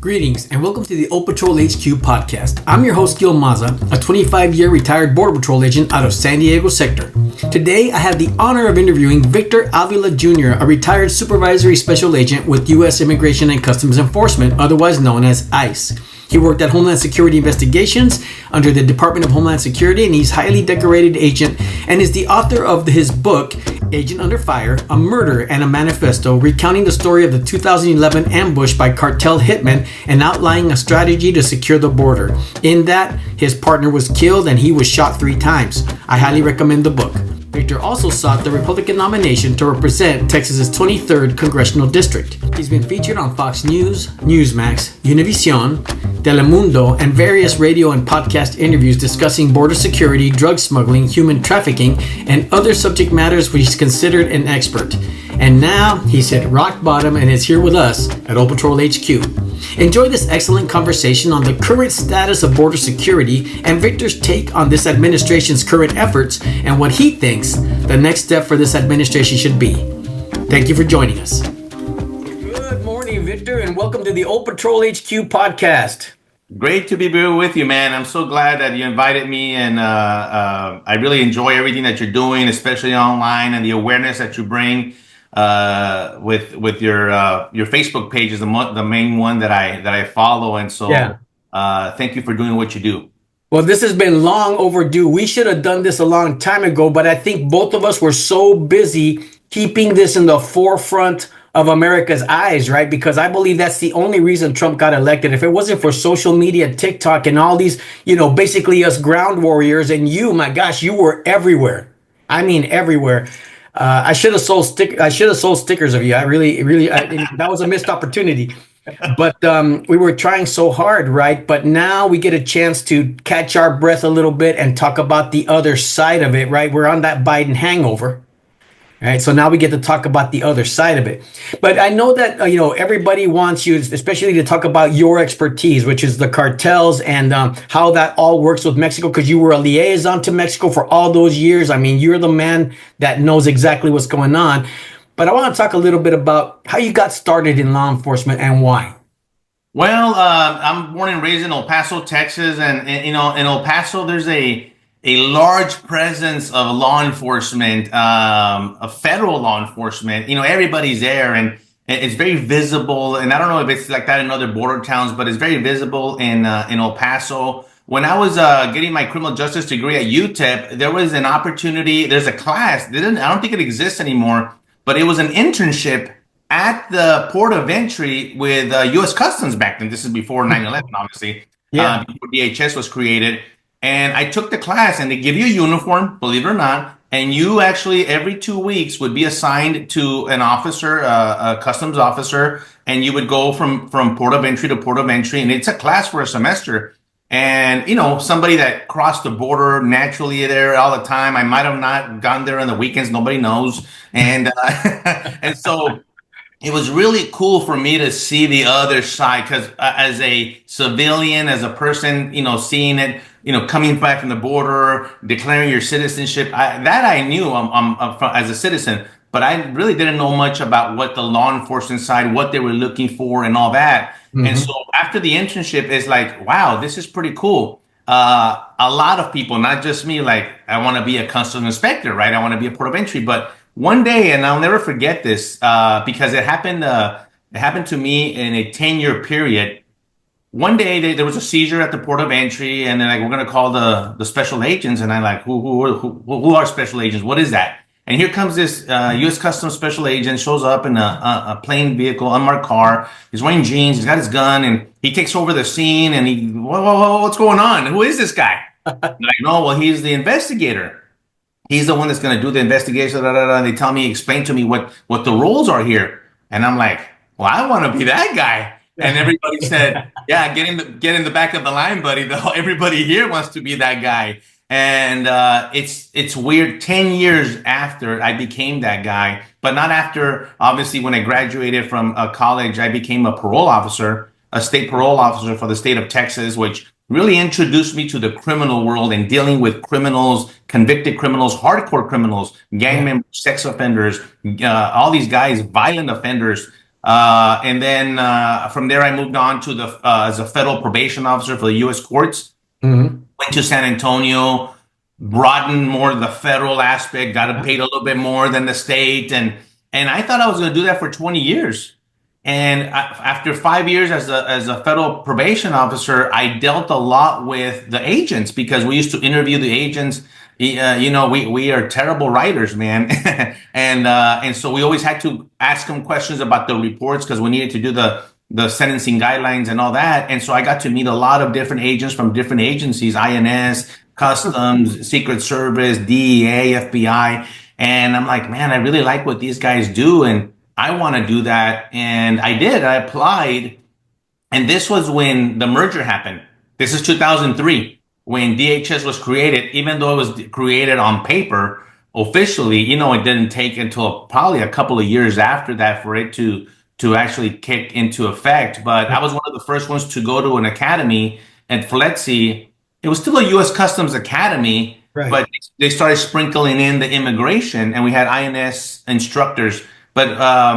Greetings and welcome to the Old Patrol HQ podcast. I'm your host, Gil Maza, a 25-year retired Border Patrol agent out of San Diego sector. Today, I have the honor of interviewing Victor Avila Jr., a retired Supervisory Special Agent with U.S. Immigration and Customs Enforcement, otherwise known as ICE. He worked at Homeland Security Investigations under the Department of Homeland Security, and he's a highly decorated agent and is the author of his book, Agent Under Fire, A Murder and a Manifesto, recounting the story of the 2011 ambush by Cartel hitmen and outlining a strategy to secure the border. In that, his partner was killed and he was shot 3 times. I highly recommend the book. Victor also sought the Republican nomination to represent Texas's 23rd Congressional District. He's been featured on Fox News, Newsmax, Univision, Telemundo, and various radio and podcast interviews discussing border security, drug smuggling, human trafficking, and other subject matters where he's considered an expert. And now he's hit rock bottom and is here with us at Old Patrol HQ. Enjoy this excellent conversation on the current status of border security and Victor's take on this administration's current efforts and what he thinks the next step for this administration should be. Thank you for joining us. Good morning, Victor, and welcome to the Old Patrol HQ podcast. Great to be here with you, man. I'm so glad that you invited me, and I really enjoy everything that you're doing, especially online, and the awareness that you bring with your Facebook page is the main one that I follow, and so thank you for doing what you do. Well, this has been long overdue. We should have done this a long time ago, but I think both of us were so busy keeping this in the forefront of America's eyes, right? Because I believe that's the only reason Trump got elected. If it wasn't for social media, TikTok, and all these, basically us ground warriors, and you, my gosh, you were everywhere. I mean, everywhere. I should have sold stickers of you. That was a missed opportunity. But we were trying so hard, right? But now we get a chance to catch our breath a little bit and talk about the other side of it, right? We're on that Biden hangover, right? So now we get to talk about the other side of it. But I know that, everybody wants you, especially to talk about your expertise, which is the cartels and how that all works with Mexico, because you were a liaison to Mexico for all those years. I mean, you're the man that knows exactly what's going on. But I want to talk a little bit about how you got started in law enforcement and why. Well, I'm born and raised in El Paso, Texas, and in El Paso, there's a large presence of law enforcement, of federal law enforcement. Everybody's there, and it's very visible. And I don't know if it's like that in other border towns, but it's very visible in El Paso. When I was getting my criminal justice degree at UTEP, there was an opportunity. There's a class. I don't think it exists anymore. But it was an internship at the port of entry with U.S. Customs back then. This is before 9/11, obviously. Before DHS was created. And I took the class, and they give you a uniform, believe it or not. And you actually, every 2 weeks, would be assigned to an officer, a customs officer. And you would go from port of entry to port of entry. And it's a class for a semester. And, somebody that crossed the border naturally there all the time. I might have not gone there on the weekends. Nobody knows. And and so it was really cool for me to see the other side, because as a civilian, as a person, seeing it, coming back from the border, declaring your citizenship, I knew as a citizen. But I really didn't know much about what the law enforcement side, what they were looking for and all that. Mm-hmm. And so after the internship, it's like, wow, this is pretty cool. A lot of people, not just me, like, I want to be a customs inspector, right? I want to be a port of entry. But one day, and I'll never forget this, because it happened to me in a 10-year period. One day there was a seizure at the port of entry, and they're like, we're going to call the special agents. And I'm like, who are special agents? What is that? And here comes this U.S. Customs special agent, shows up in a plain vehicle, unmarked car. He's wearing jeans. He's got his gun, and he takes over the scene. And whoa, what's going on? Who is this guy? And I know, well, he's the investigator. He's the one that's going to do the investigation. And they tell me, explain to me what the roles are here. And I'm like, well, I want to be that guy. And everybody said, yeah, get in the back of the line, buddy. Everybody here wants to be that guy. And it's weird. 10 years after I became that guy, but not after. Obviously, when I graduated from college, I became a parole officer, a state parole officer for the state of Texas, which really introduced me to the criminal world and dealing with criminals, convicted criminals, hardcore criminals, gang members, sex offenders, all these guys, violent offenders. And then from there, I moved on to the as a federal probation officer for the U.S. courts. Mm-hmm. Went to San Antonio, broadened more the federal aspect, got paid a little bit more than the state, and I thought I was going to do that for 20 years. And after 5 years as a federal probation officer, I dealt a lot with the agents because we used to interview the agents. We are terrible writers, man, and so we always had to ask them questions about the reports because we needed to do the sentencing guidelines and all that. And so I got to meet a lot of different agents from different agencies, INS, Customs, Secret Service, DEA, FBI. And I'm like, man, I really like what these guys do. And I want to do that. And I did. I applied. And this was when the merger happened. This is 2003 when DHS was created, even though it was created on paper officially, it didn't take until probably a couple of years after that for it to actually kick into effect. But I was one of the first ones to go to an academy at FLETC. It was still a U.S. Customs Academy, Right. but they started sprinkling in the immigration, and we had INS instructors. But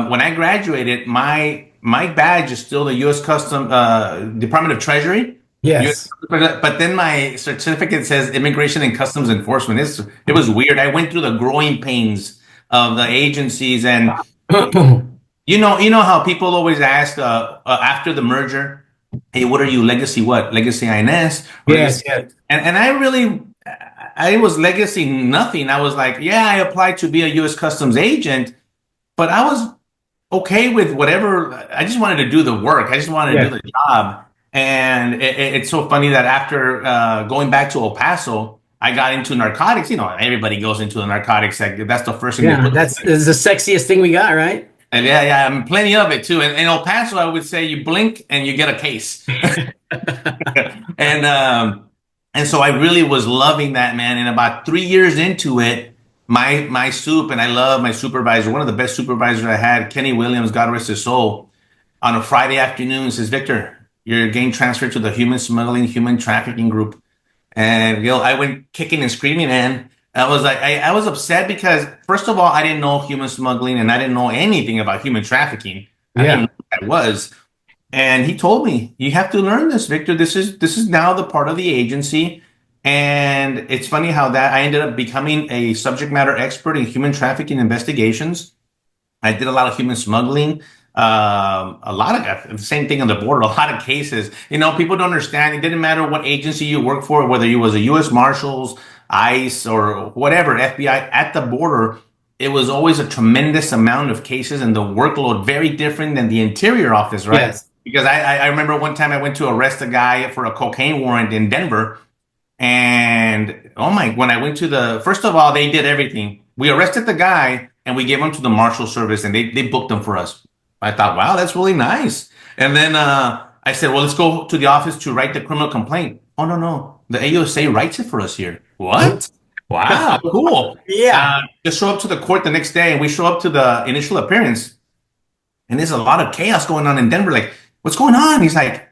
when I graduated, my badge is still the U.S. Department of Treasury. Yes. But then my certificate says Immigration and Customs Enforcement. It was weird. I went through the growing pains of the agencies, and you know how people always ask after the merger, hey, what are you, legacy what? Legacy INS? Yes. And I was legacy nothing. I was like, yeah, I applied to be a U.S. Customs agent, but I was okay with whatever. I just wanted to do the work. I just wanted to do the job. And it's so funny that after going back to El Paso, I got into narcotics. Everybody goes into the narcotics sector. That's the first thing. Yeah, that's the sexiest thing we got, right? And yeah, I mean, plenty of it too. And in El Paso, I would say you blink and you get a case. And so I really was loving that, man. And about 3 years into it, my soup, and I love my supervisor, one of the best supervisors I had, Kenny Williams, God rest his soul, on a Friday afternoon says, Victor, you're getting transferred to the human smuggling, human trafficking group. And I went kicking and screaming, man. I was like, I was upset because, first of all, I didn't know human smuggling and I didn't know anything about human trafficking. I didn't know what that was. And he told me, you have to learn this, Victor. This is now the part of the agency. And it's funny how that I ended up becoming a subject matter expert in human trafficking investigations. I did a lot of human smuggling, a lot of the same thing on the border, a lot of cases. People don't understand. It didn't matter what agency you work for, whether you was a U.S. Marshals, ICE, or whatever, FBI at the border. It was always a tremendous amount of cases and the workload very different than the Interior Office, right? Yes. Because I remember one time I went to arrest a guy for a cocaine warrant in Denver. And when I went to first of all, they did everything. We arrested the guy and we gave him to the Marshal Service and they booked him for us. I thought, wow, that's really nice. And then I said, well, let's go to the office to write the criminal complaint. Oh, no. The AUSA writes it for us here. What? Wow, cool. Yeah. Just show up to the court the next day and we show up to the initial appearance. And there's a lot of chaos going on in Denver. Like, what's going on? He's like,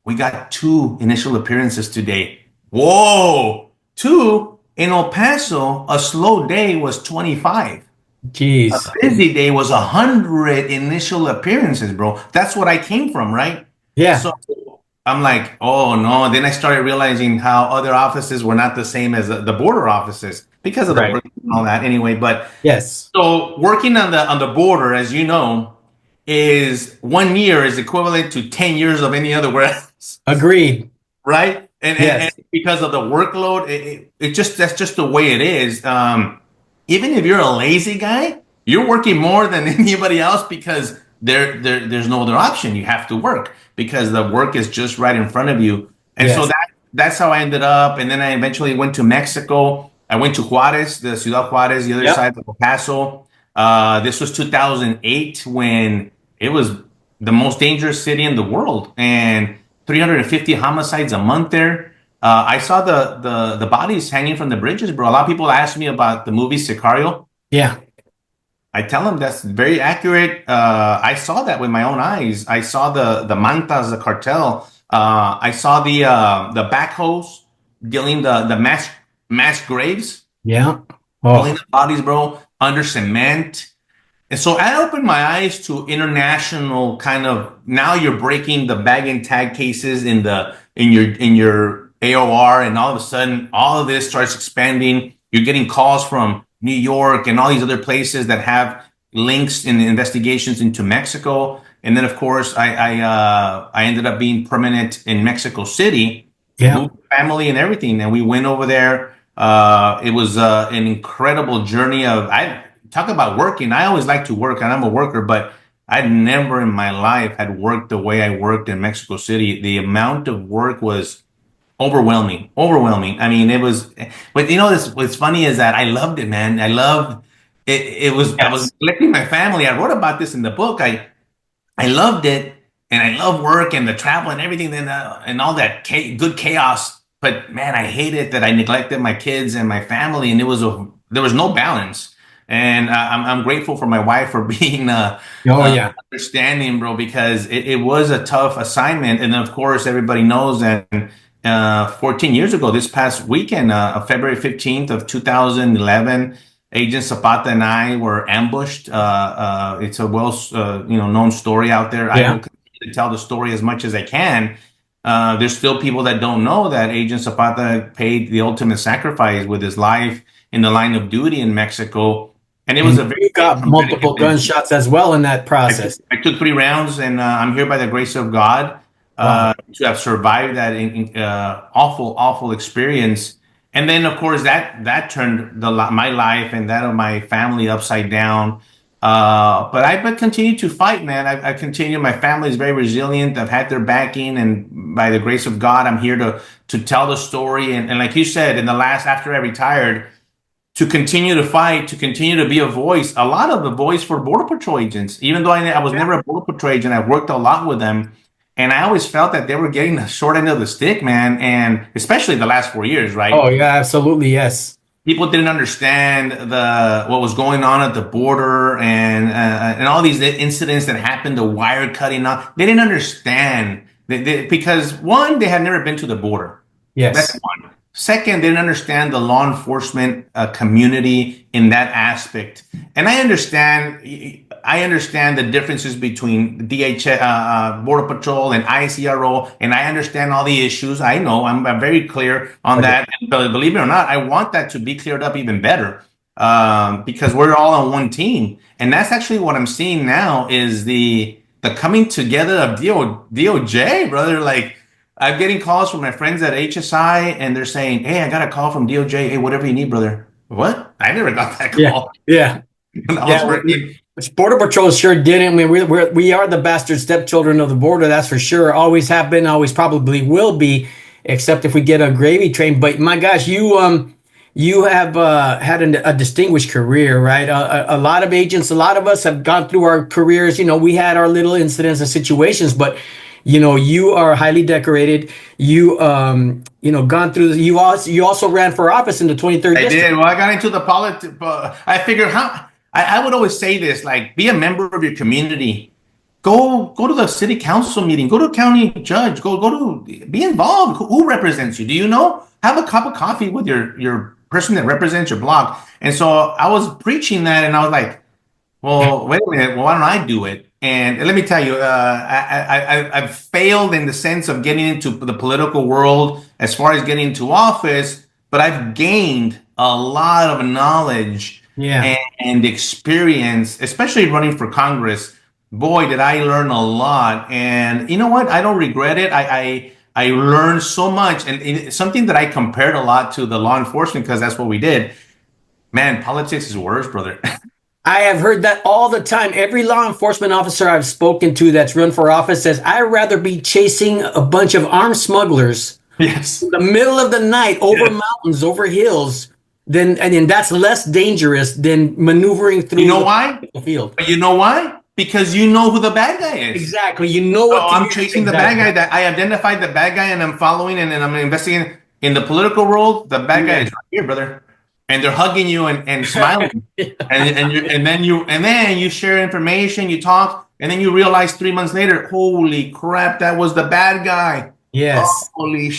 we got 2 initial appearances today. Whoa, 2 in El Paso, a slow day was 25. Jeez. A busy day was 100 initial appearances, bro. That's what I came from, right? Yeah. So I'm like, oh no. Then I started realizing how other offices were not the same as the border offices because of the work and all that anyway. But yes. So working on the border, as you know, is 1 year is equivalent to 10 years of any other else. Agreed. Right? And because of the workload, that's just the way it is. Even if you're a lazy guy, you're working more than anybody else because there's no other option. You have to work because the work is just right in front of you. And so that's how I ended up. And then I eventually went to Mexico. I went to Juarez, the Ciudad Juarez, the other side of El Paso. This was 2008 when it was the most dangerous city in the world. And 350 homicides a month there. I saw the bodies hanging from the bridges, bro. A lot of people ask me about the movie Sicario. Yeah. I tell them that's very accurate. I saw that with my own eyes. I saw the mantas, the cartel. I saw the backhoes dealing the mass graves. Yeah. Pulling the bodies, bro, under cement. And so I opened my eyes to international kind of, now you're breaking the bag and tag cases in your AOR, and all of a sudden all of this starts expanding. You're getting calls from New York and all these other places that have links in the investigations into Mexico. And then of course I ended up being permanent in Mexico City, Yeah. moved family and everything, and we went over there. It was an incredible journey of, I talk about working. I always like to work, and I'm a worker, but I'd never in my life had worked the way I worked in Mexico City. The amount of work was overwhelming, overwhelming. I mean, it was, but what's funny is that I loved it, man. I loved it. I was Yes. neglecting my family. I wrote about this in the book. I loved it, and I love work and the travel and everything, and all that good chaos. But man, I hated that I neglected my kids and my family, and there was no balance. And I'm grateful for my wife for being Oh yeah. understanding, bro, because it was a tough assignment. And then, of course, everybody knows that 14 years ago, this past weekend, February 15th of 2011. Agent Zapata and I were ambushed. It's a known story out there. I Yeah. will continue to tell the story as much as I can. There's still people that don't know that Agent Zapata paid the ultimate sacrifice with his life in the line of duty in Mexico, and it was a And very you got traumatic multiple event. gunshots as well in that process. I took 3 rounds, and I'm here by the grace of God Wow. to have survived that awful, awful experience. And then, of course, that turned my life and that of my family upside down. But I continue to fight, man. I continue. My family is very resilient. I've had their backing, and by the grace of God, I'm here to tell the story. And like you said, after I retired, to continue to fight, to continue to be a voice, a lot of the voice for Border Patrol agents. Even though I was never a Border Patrol agent, I've worked a lot with them. And I always felt that they were getting the short end of the stick, man. And especially the last 4 years, right? Oh yeah, absolutely, yes. People didn't understand what was going on at the border, and all these incidents that happened, the wire cutting off. They didn't understand because one, they had never been to the border. That's Yes. one. Second, they didn't understand the law enforcement community in that aspect. And I understand the differences between Border Patrol and ICRO, and I understand all the issues. I know I'm very clear on that. But believe it or not, I want that to be cleared up even better, because we're all on one team. And that's actually what I'm seeing now is the coming together of DOJ, brother. Like, I'm getting calls from my friends at HSI, and they're saying, "Hey, I got a call from DOJ. Hey, whatever you need, brother." What? I never got that call. Yeah. When I was working. Border Patrol sure didn't. I mean, we are the bastard stepchildren of the border, that's for sure. Always have been, always probably will be, except if we get a gravy train. But my gosh, you have had a distinguished career, right? A lot of agents, a lot of us have gone through our careers. We had our little incidents and situations, but you are highly decorated. Gone through. You also ran for office in the 23rd I district. did. Well, I got into the politics. I figured I would always say this, like, be a member of your community. Go to the city council meeting. Go to county judge. Be involved. Who represents you? Do you know? Have a cup of coffee with your person that represents your block. And so I was preaching that, and I was like, well, wait a minute. Well, why don't I do it? And let me tell you, I've failed in the sense of getting into the political world as far as getting into office, but I've gained a lot of knowledge and experience, especially running for Congress. Boy, did I learn a lot. And you know what? I don't regret it. I learned so much. And it's something that I compared a lot to the law enforcement, because that's what we did. Man, politics is worse, brother. I have heard that all the time. Every law enforcement officer I've spoken to that's run for office says, I'd rather be chasing a bunch of armed smugglers Yes. in the middle of the night over mountains, over hills, and that's less dangerous than maneuvering through the field. But you know why? Because you know who the bad guy is. Exactly. You know what I'm chasing the bad guy. That I identified the bad guy, and I'm following, and I'm investigating. In the political world, the bad guy is right here, brother. And they're hugging you and smiling, and then you share information, you talk, and then you realize 3 months later, holy crap, that was the bad guy. Yes. Holy,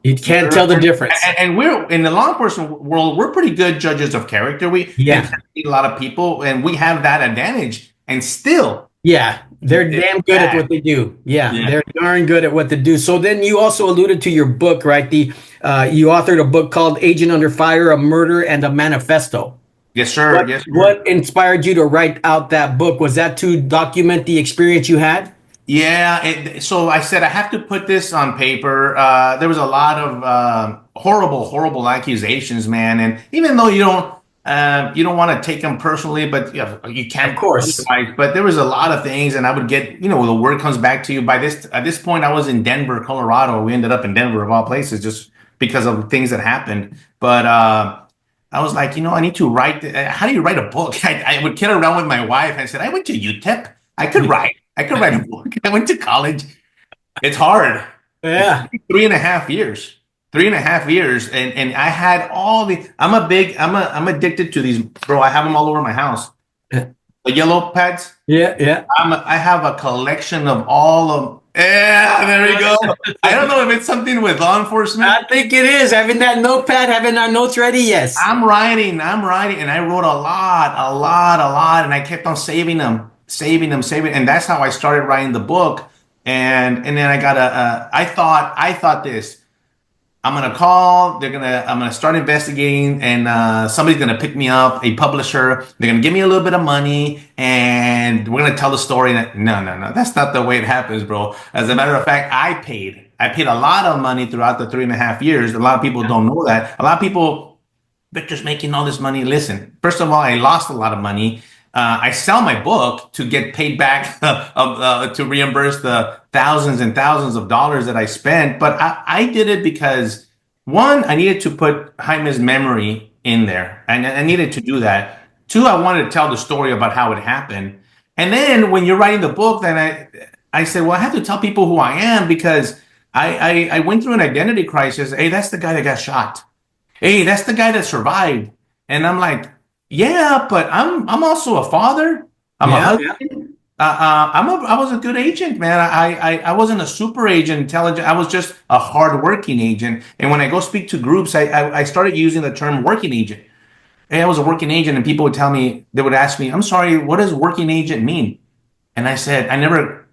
You can't tell the difference. And we're in the law enforcement world, we're pretty good judges of character. We Yeah. meet a lot of people, and we have that advantage. And still, Yeah, they're damn good at what they do. Yeah, they're darn good at what they do. So then you also alluded to your book, right? You authored a book called Agent Under Fire: A Murder and a Manifesto. Yes, sir. What, Yes, sir. What inspired you to write out that book? Was that to document the experience you had? Yeah. So I said I have to put this on paper. There was a lot of horrible accusations, man. And even though you don't want to take them personally, but you can't. Of course. But there was a lot of things, and I would get, the word comes back to you. At this point, I was in Denver, Colorado. We ended up in Denver of all places, just because of things that happened. But I was like, I need to write. How do you write a book? I would kid around with my wife. I said, I went to UTEP. I could write. I could write a book. I went to college. It's hard. Yeah. It's 3.5 years. 3.5 years. And I had all I'm addicted to these, bro. I have them all over my house. The yellow pads. Yeah. I have a collection of all of. Yeah, there we go. I don't know if it's something with law enforcement. I think it is. Having that notepad, having our notes ready, yes. I'm writing, and I wrote a lot, and I kept on saving them. And that's how I started writing the book. And then I thought this. I'm gonna start investigating, and somebody's gonna pick me up, a publisher. They're gonna give me a little bit of money, and we're gonna tell the story. No, that's not the way it happens, bro. As a matter of fact, I paid a lot of money throughout the 3.5 years. A lot of people don't know that. A lot of people, Victor's making all this money. Listen, first of all, I lost a lot of money. I sell my book to get paid back to reimburse the thousands and thousands of dollars that I spent. But I did it because, one, I needed to put Jaime's memory in there, and I needed to do that. Two, I wanted to tell the story about how it happened. And then when you're writing the book, then I said, well, I have to tell people who I am, because I went through an identity crisis. Hey, that's the guy that got shot. Hey, that's the guy that survived. And I'm like, yeah, but I'm also a father. I'm a husband. I was a good agent, man. I wasn't a super agent, intelligent. I was just a hardworking agent. And when I go speak to groups, I started using the term working agent. Hey, I was a working agent, and people would tell me, they would ask me, I'm sorry, what does working agent mean? And I said, I never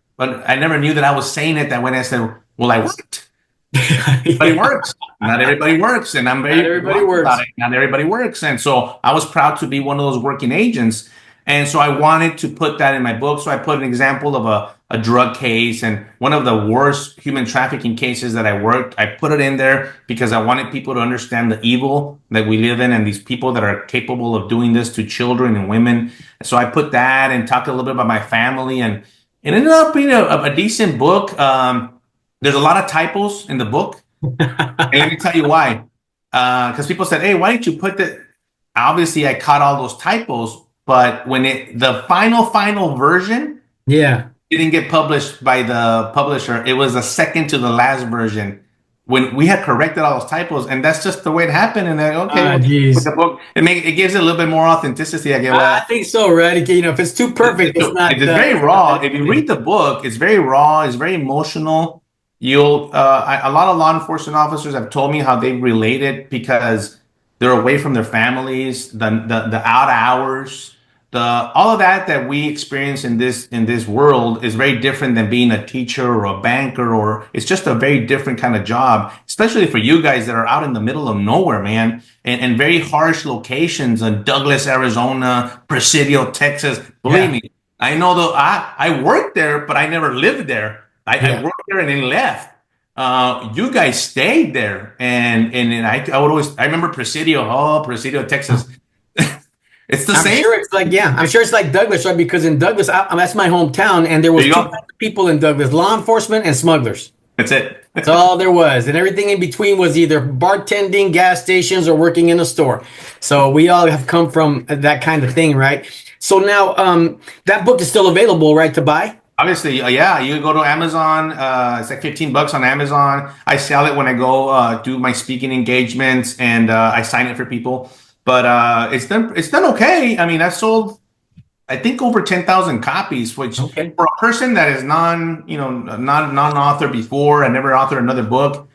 knew that I was saying it that way. I said, well, I worked. Everybody works. Not everybody works, and I'm very Not everybody works. about it. Not everybody works, and so I was proud to be one of those working agents. And so I wanted to put that in my book. So I put an example of a drug case and one of the worst human trafficking cases that I worked. I put it in there because I wanted people to understand the evil that we live in and these people that are capable of doing this to children and women. So I put that and talked a little bit about my family, and it ended up being a decent book. There's a lot of typos in the book. And let me tell you why. Because people said, hey, why didn't you put that? Obviously, I caught all those typos, but when the final version didn't get published by the publisher, it was the second to the last version when we had corrected all those typos, and that's just the way it happened. And then, with the book, it gives it a little bit more authenticity. I think so, right? If it's too perfect, it's not. It's very raw. If you read the book, it's very raw. It's very emotional. A lot of law enforcement officers have told me how they relate it because they're away from their families, the out hours, all of that we experience in this world is very different than being a teacher or a banker, or it's just a very different kind of job, especially for you guys that are out in the middle of nowhere, man, and very harsh locations in Douglas, Arizona, Presidio, Texas. Believe me, I know I worked there, but I never lived there. I worked there and then left. You guys stayed there, and I would always. I remember Presidio, Texas. It's the same. I'm sure it's like Douglas, right? Because in Douglas, that's my hometown, and there was two types of people in Douglas: law enforcement and smugglers. That's it. That's all there was, and everything in between was either bartending, gas stations, or working in a store. So we all have come from that kind of thing, right? So now, that book is still available, right, to buy? Obviously, yeah. You can go to Amazon. It's like $15 on Amazon. I sell it when I go do my speaking engagements, and I sign it for people. But it's done okay. I mean, I've sold, I think, over 10,000 copies, which for a person that is non-author before, I never authored another book,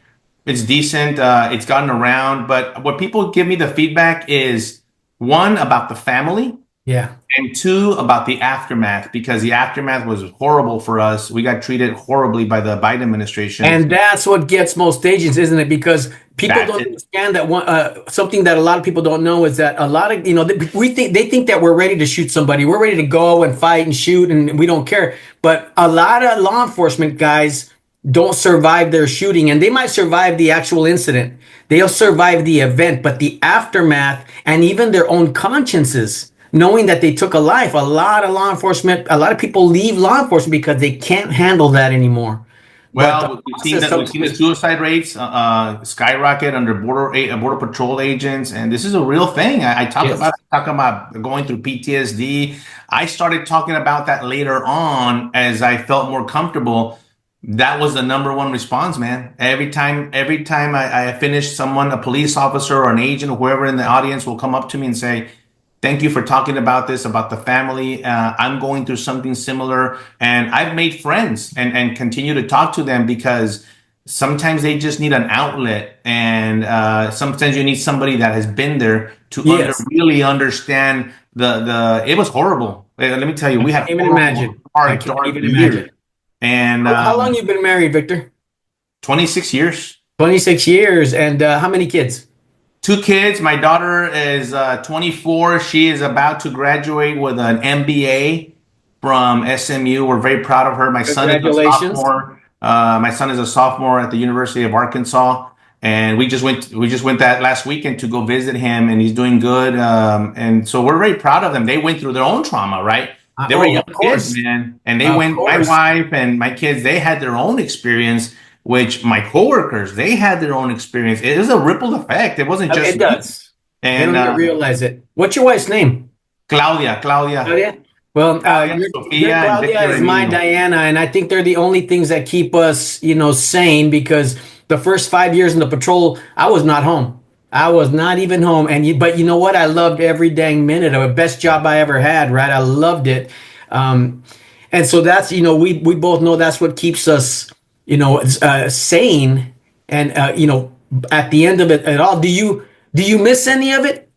It's decent. It's gotten around, but what people give me the feedback is one about the family. Yeah. And two, about the aftermath, because the aftermath was horrible for us. We got treated horribly by the Biden administration. And that's what gets most agents, isn't it? Because people That's don't it. understand that something that a lot of people don't know is that a lot of, they think that we're ready to shoot somebody. We're ready to go and fight and shoot and we don't care. But a lot of law enforcement guys don't survive their shooting, and they might survive the actual incident. They'll survive the event, but the aftermath and even their own consciences, knowing that they took a life, a lot of people leave law enforcement because they can't handle that anymore. Well, we've seen the suicide rates skyrocket under border patrol agents, and this is a real thing. I talk about going through PTSD. I started talking about that later on as I felt more comfortable. That was the number one response, man. Every time I finished, a police officer or an agent or whoever in the audience will come up to me and say, "Thank you for talking about this, about the family. I'm going through something similar." And I've made friends and continue to talk to them because sometimes they just need an outlet. And sometimes you need somebody that has been there to really understand it was horrible. Let me tell you, we had dark years. And how long you been married, Victor? 26 years. 26 years. And how many kids? 2 kids. My daughter is 24. She is about to graduate with an MBA from SMU. We're very proud of her. My son is a sophomore. My son is a sophomore at the University of Arkansas, and we just went that last weekend to go visit him, and he's doing good. And so we're very proud of them. They went through their own trauma, right? They were young kids, man, and they went. My wife and my kids, they had their own experience. Which my coworkers, they had their own experience. It is a ripple effect. It wasn't just it does. And they don't realize it. What's your wife's name? Claudia. Well, your Claudia is my Diana, and I think they're the only things that keep us, sane. Because the first 5 years in the patrol, I was not home. I was not even home. But you know what? I loved every dang minute of it. Best job I ever had. Right? I loved it. And so that's we both know that's what keeps us sane. And at the end of it all, do you miss any of it?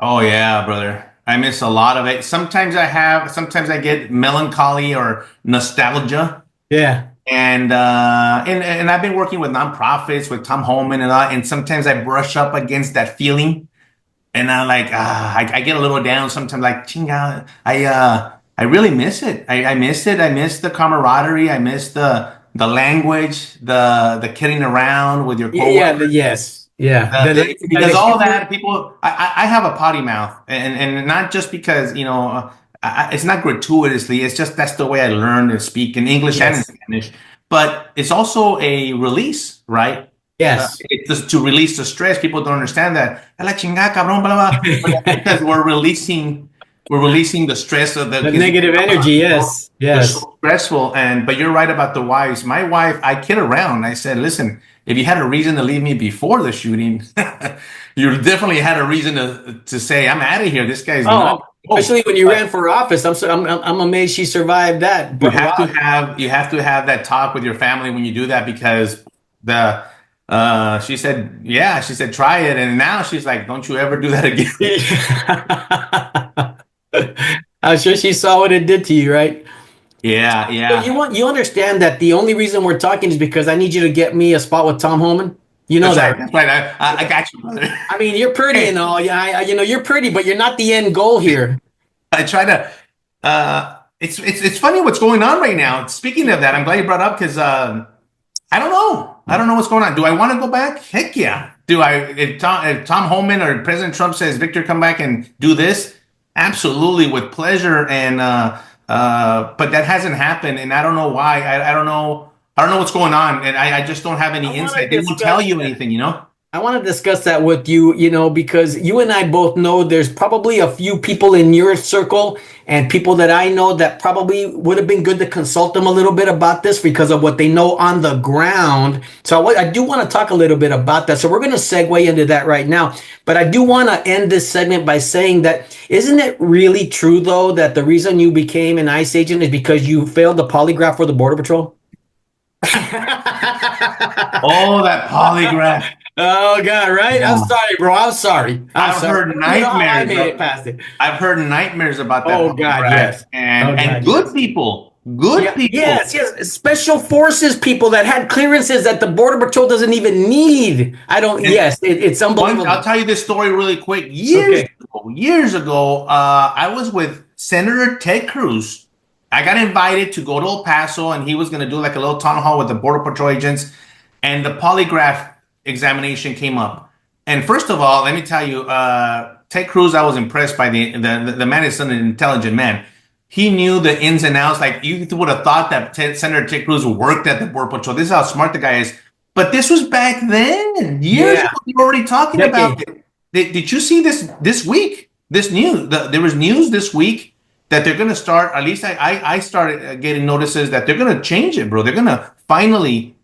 Oh yeah, brother. I miss a lot of it. Sometimes I get melancholy or nostalgia. Yeah. And I've been working with nonprofits with Tom Homan and all, and sometimes I brush up against that feeling, and I'm like, I get a little down sometimes. Like, chinga, I really miss it. I miss it. I miss the camaraderie. I miss the language, the kidding around with your coworkers. Because all that people, I have a potty mouth, and not just because it's not gratuitously. It's just that's the way I learn to speak in English and in Spanish. But it's also a release, right? Yes. It's just to release the stress. People don't understand that. La chingada, cabrón, blah, blah. Because we're releasing the stress of the negative energy. Yes. It's so stressful. But you're right about the wives. My wife, I kid around. I said, listen, if you had a reason to leave me before the shooting, you definitely had a reason to say, I'm out of here. This guy's not. Especially when you ran for office. I'm amazed she survived that. You have to have that talk with your family when you do that, because she said try it, and now she's like, don't you ever do that again. I'm sure she saw what it did to you, right? Yeah. You understand that the only reason we're talking is because I need you to get me a spot with Tom Homan. You know that's right. I got you, brother. I mean, you're pretty and all. You're pretty, but you're not the end goal here. I try to. It's funny what's going on right now. Speaking of that, I'm glad you brought up, because I don't know. I don't know what's going on. Do I want to go back? Heck yeah. Do I? If Tom Homan or President Trump says, Victor, come back and do this, absolutely, with pleasure. And but that hasn't happened, and I don't know why. I don't know. I don't know what's going on, and I just don't have any insight. They won't tell you anything, I want to discuss that with you, because you and I both know there's probably a few people in your circle and people that I know that probably would have been good to consult them a little bit about this because of what they know on the ground. So I do want to talk a little bit about that. So we're going to segue into that right now. But I do want to end this segment by saying that, isn't it really true, though, that the reason you became an ICE agent is because you failed the polygraph for the Border Patrol? Oh, that polygraph. Oh God, right? I'm sorry, bro. I'm sorry. I've heard I nightmares. made it past it. I've heard nightmares about that Oh God, polygraph, yes. Oh and God, good yes. people, good Yeah, people. yes. Special forces people that had clearances that the Border Patrol doesn't even need. I don't. And Yes, it's I'll unbelievable. tell you this story really quick. Okay. Years ago, I was with Senator Ted Cruz. I got invited to go to El Paso, and he was going to do like a little town hall with the Border Patrol agents, and the polygraph examination came up. And first of all, let me tell you, Ted Cruz, I was impressed by the man is an intelligent man. He knew the ins and outs. Like you would have thought that Senator Ted Cruz worked at the Border Patrol. This is how smart the guy is. But this was back then, years Yeah. ago. You were already talking about Decade. it. Did you see this week? This news. There was news this week that they're going to start. At least I started getting notices that they're going to change it, bro. They're going to finally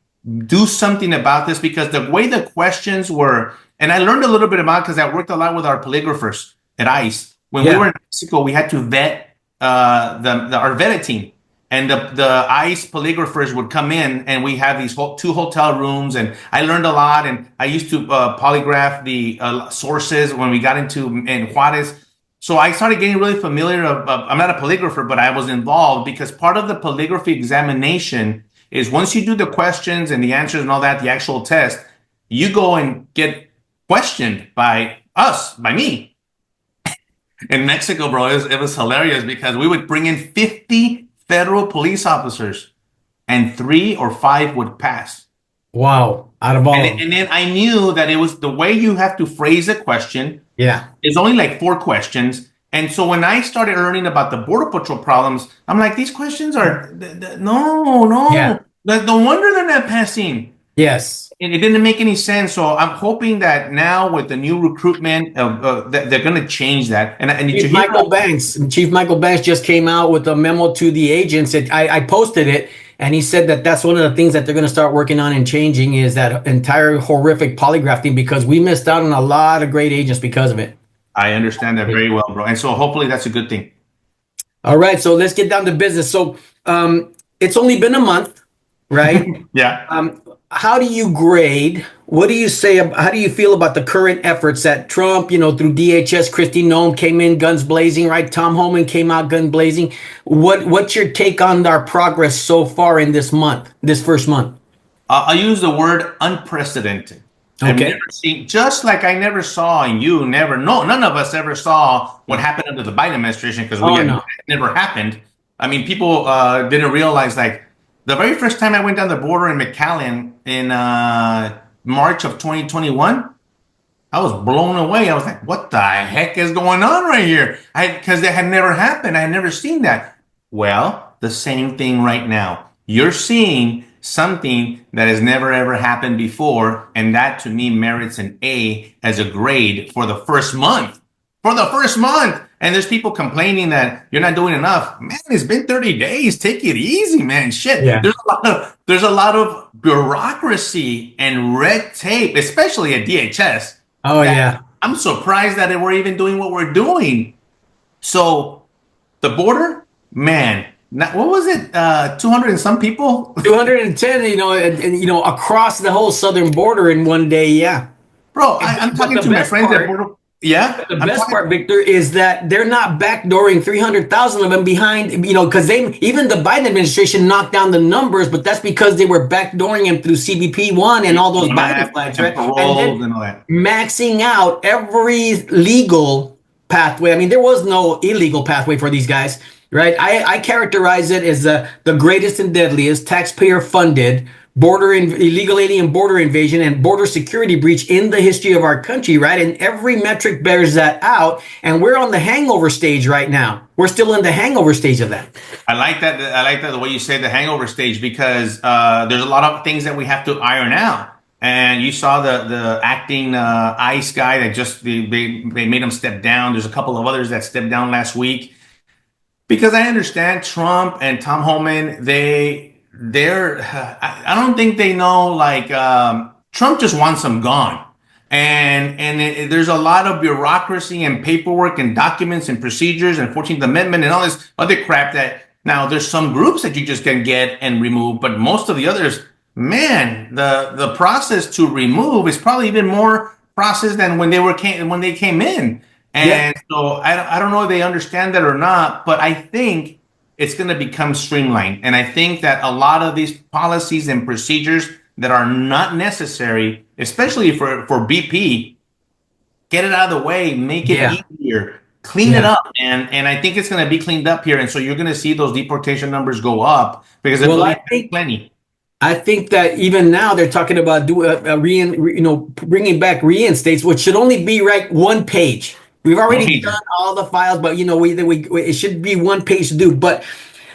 do something about this because the way the questions were, and I learned a little bit about because I worked a lot with our polygraphers at ICE. When we were in Mexico, we had to vet our vetted team. And the ICE polygraphers would come in, and we have these two hotel rooms, and I learned a lot. And I used to polygraph the sources when we got into in Juarez. So I started getting really familiar. I'm not a polygrapher, but I was involved because part of the polygraphy examination is once you do the questions and the answers and all that, the actual test, you go and get questioned by us, by me. In Mexico, bro, it was hilarious because we would bring in 50 federal police officers, and 3 or 5 would pass. Wow. Out of all. And then I knew that it was the way you have to phrase a question. Yeah. It's only like 4 questions. And so when I started learning about the Border Patrol problems, I'm like, these questions are, no. Yeah. No wonder they're not passing. Yes. And it didn't make any sense. So I'm hoping that now with the new recruitment, that they're going to change that. And Chief Michael Banks just came out with a memo to the agents. I posted it, and he said that that's one of the things that they're going to start working on and changing is that entire horrific polygraph thing because we missed out on a lot of great agents because of it. I understand that very well, bro. And so hopefully that's a good thing. All right, so let's get down to business. So it's only been a month, right? Yeah. How do you grade? What do you say? How do you feel about the current efforts that Trump, through DHS, Kristi Noem came in guns blazing, right? Tom Homan came out gun blazing. What's your take on our progress so far in this first month? I'll use the word unprecedented. Okay. I've never seen, just like I never saw, and you never, none of us ever saw what happened under the Biden administration because it never happened. I mean, people didn't realize like the very first time I went down the border in McAllen in March of 2021, I was blown away. I was like, what the heck is going on right here? Because that had never happened. I had never seen that. Well, the same thing right now. You're seeing something that has never ever happened before, and that to me merits an A as a grade for the first month. For the first month. And there's people complaining that you're not doing enough. Man, it's been 30 days. Take it easy, man. Shit. Yeah. There's a lot of bureaucracy and red tape, especially at DHS. Oh, yeah. I'm surprised that we're even doing what we're doing. So the border, man, what was it? 200 and some people? 210, and across the whole southern border in one day. Yeah. Bro, I'm talking to my friends at border. Yeah. The best part, Victor, is that they're not backdooring 300,000 of them behind, because even the Biden administration knocked down the numbers, but that's because they were backdooring them through CBP-1 and all those Biden flags, right? And then maxing out every legal pathway. I mean, there was no illegal pathway for these guys, right? I characterize it as the greatest and deadliest taxpayer-funded illegal alien border invasion and border security breach in the history of our country, right? And every metric bears that out. And we're on the hangover stage right now. We're still in the hangover stage of that. I like that. The way you say the hangover stage, because there's a lot of things that we have to iron out. And you saw the acting ICE guy that just they made him step down. There's a couple of others that stepped down last week. Because I understand Trump and Tom Homan, I don't think they know, like, Trump just wants them gone. And there's a lot of bureaucracy and paperwork and documents and procedures and 14th Amendment and all this other crap that now there's some groups that you just can get and remove, but most of the others, man, the process to remove is probably even more process than when they came in. Yeah. And so I don't know if they understand that or not, but I think it's going to become streamlined. And I think that a lot of these policies and procedures that are not necessary, especially for BP, get it out of the way, make it Yeah. easier, clean it Yeah. up, and I think it's going to be cleaned up here, and so you're going to see those deportation numbers go up because I Well, believe there's plenty. I think that even now they're talking about bringing back reinstates, which should only be right one page. We've One already done pager. all the files, but it should be one page to do. But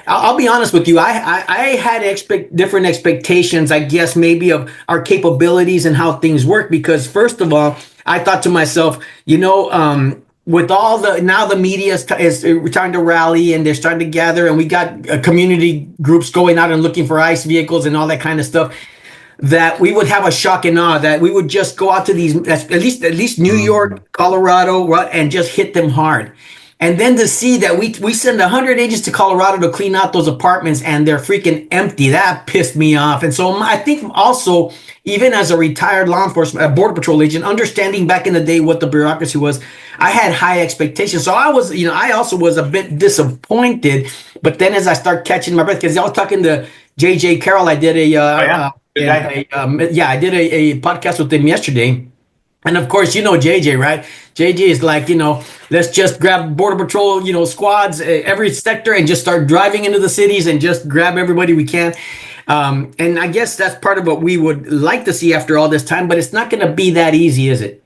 I'll be honest with you. I had different expectations, I guess, maybe of our capabilities and how things work. Because first of all, I thought to myself, with all the media is trying to rally and they're starting to gather, and we got community groups going out and looking for ICE vehicles and all that kind of stuff. That we would have a shock and awe, that we would just go out to these, at least New York, Colorado, and just hit them hard. And then to see that we send 100 agents to Colorado to clean out those apartments and they're freaking empty, that pissed me off. And so I think also, even as a retired law enforcement, a border patrol agent, understanding back in the day what the bureaucracy was, I had high expectations. So I also was a bit disappointed. But then as I start catching my breath, because I was talking to JJ Carroll, I did Oh yeah, good guy. I did a podcast with him yesterday. And of course, JJ, right? JJ is like, let's just grab Border Patrol, squads, every sector, and just start driving into the cities and just grab everybody we can. And I guess that's part of what we would like to see after all this time, but it's not going to be that easy, is it?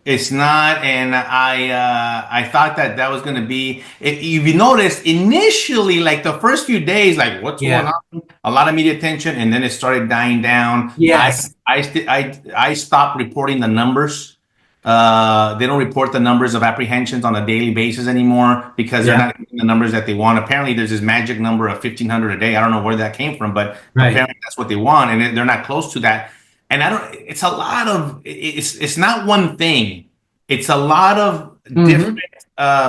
It's not, and I thought that was going to be. If you noticed initially, like the first few days, like what's going on, a lot of media attention, and then it started dying down. Yes. I stopped reporting the numbers. They don't report the numbers of apprehensions on a daily basis anymore because they're not getting the numbers that they want. Apparently, there's this magic number of 1,500 a day. I don't know where that came from, but apparently that's what they want, and they're not close to that. And it's a lot of, it's not one thing. It's a lot of different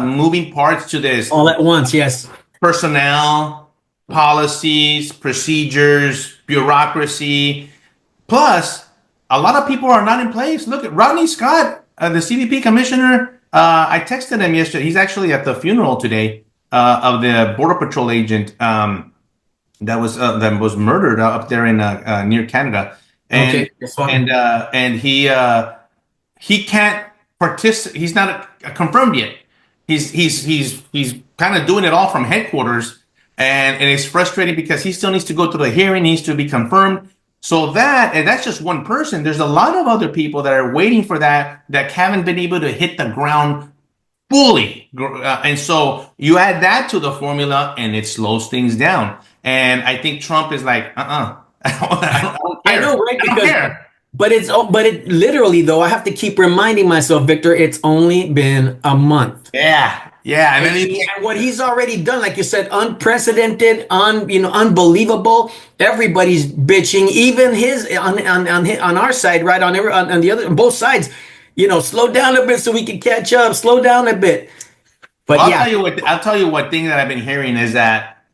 moving parts to this. All at once, yes. Personnel, policies, procedures, bureaucracy. Plus, a lot of people are not in place. Look at Rodney Scott, the CBP commissioner. I texted him yesterday. He's actually at the funeral today of the Border Patrol agent that was murdered up there in near Canada. And he can't participate. He's not confirmed yet. He's kind of doing it all from headquarters, and it's frustrating because he still needs to go to the hearing, needs to be confirmed. So that's just one person. There's a lot of other people that are waiting for that haven't been able to hit the ground fully, and so you add that to the formula, and it slows things down. And I think Trump is like, I don't care. I know, right? I don't care. But it literally, though, I have to keep reminding myself, Victor, it's only been a month. Yeah. And then what he's already done, like you said, unprecedented, unbelievable. Everybody's bitching, even his on our side, right? On the other, on both sides. Slow down a bit so we can catch up. Slow down a bit. But I'll tell you what thing that I've been hearing is that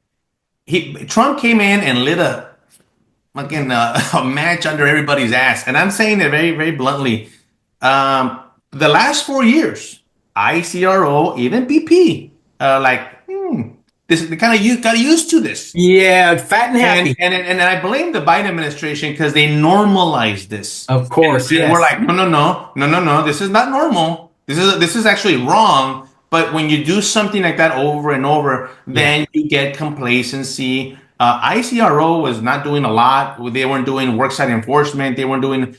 Trump came in and lit a match under everybody's ass, and I'm saying it very, very bluntly. The last 4 years, ICRO, even BP, this they kind of got used to this. Yeah, fat and happy. And I blame the Biden administration because they normalized this. Of course, and we're like, no. This is not normal. This is actually wrong. But when you do something like that over and over, then you get complacency. ICRO was not doing a lot. They weren't doing worksite enforcement. They weren't doing.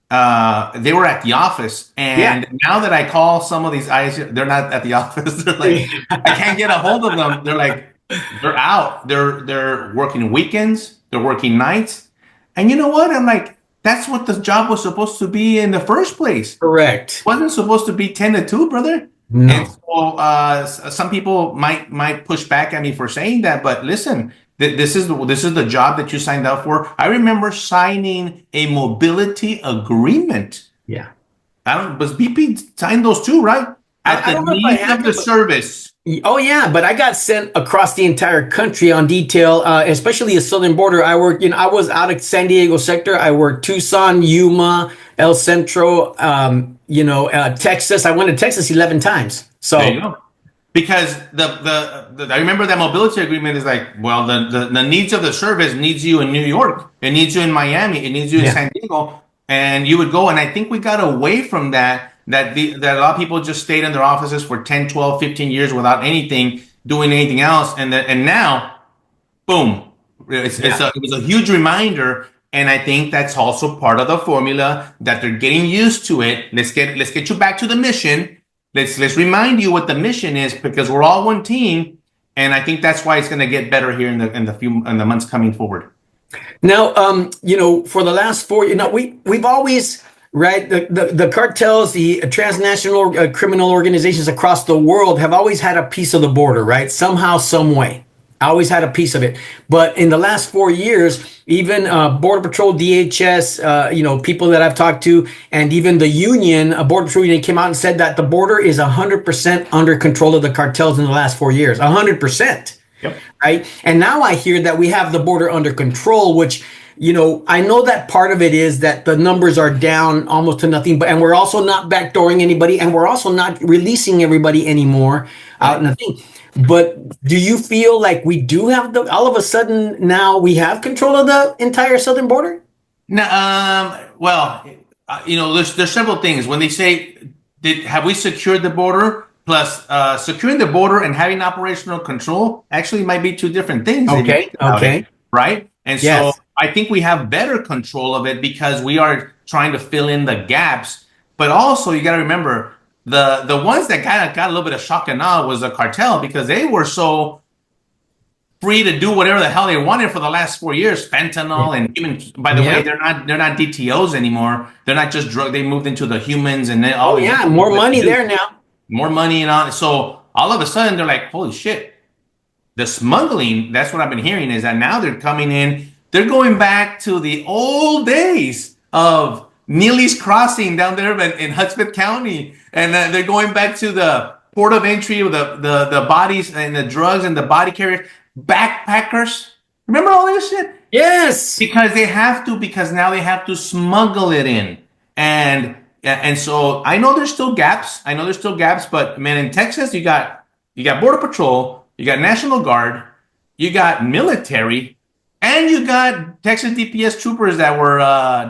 They were at the office, and now that I call some of these ICRO, they're not at the office. They're like, I can't get a hold of them. They're like, they're out. They're working weekends. They're working nights. And you know what? I'm like, that's what the job was supposed to be in the first place. Correct. It wasn't supposed to be 10 to 2, brother. No. And so some people might push back at me for saying that, but listen, this is the job that you signed up for. I remember signing a mobility agreement. Yeah. Was BP signed those too, right? At the need of the service. Oh yeah, but I got sent across the entire country on detail, especially the southern border. I was out of San Diego sector. I worked Tucson, Yuma, El Centro, Texas. I went to Texas 11 times. There you So go. Because I remember that mobility agreement is like, well, the needs of the service needs you in New York, it needs you in Miami, it needs you in yeah. San Diego, and you would go. And I think we got away from that. That a lot of people just stayed in their offices for 10, 12, 15 years without doing anything else, and now, boom, it was a huge reminder. And I think that's also part of the formula that they're getting used to it. Let's get you back to the mission. Let's remind you what the mission is, because we're all one team, and I think that's why it's going to get better here in the months coming forward. Now, for the last we've always, right, the cartels, the transnational criminal organizations across the world have always had a piece of the border, right? Somehow, some way. Always had a piece of it. But in the last 4 years, even Border Patrol, DHS, people that I've talked to, and even the union, Border Patrol Union, came out and said that the border is 100% under control of the cartels in the last 4 years. 100%. Yep. Right. And now I hear that we have the border under control, which, I know that part of it is that the numbers are down almost to nothing, and we're also not backdooring anybody, and we're also not releasing everybody anymore out in the thing. But do you feel like we do have all of a sudden now we have control of the entire southern border? Now, there's several things when they say, have we secured the border? Plus, securing the border and having operational control actually might be two different things. Okay. Right? And so I think we have better control of it because we are trying to fill in the gaps. But also, you got to remember, the ones that kind of got a little bit of shock and awe was the cartel, because they were so free to do whatever the hell they wanted for the last 4 years. Fentanyl and human. By the way, they're not DTOs anymore. They're not just drug. They moved into the humans, and then more money there now. More money and all. So all of a sudden they're like, holy shit. The smuggling, that's what I've been hearing, is that now they're coming in. They're going back to the old days of Neely's Crossing down there in Hudspeth County. And they're going back to the port of entry with the bodies and the drugs and the body carriers. Backpackers. Remember all this shit? Yes. Because now they have to smuggle it in. And so I know there's still gaps. But man, in Texas, you got Border Patrol, you got National Guard, you got military, and you got Texas DPS troopers that were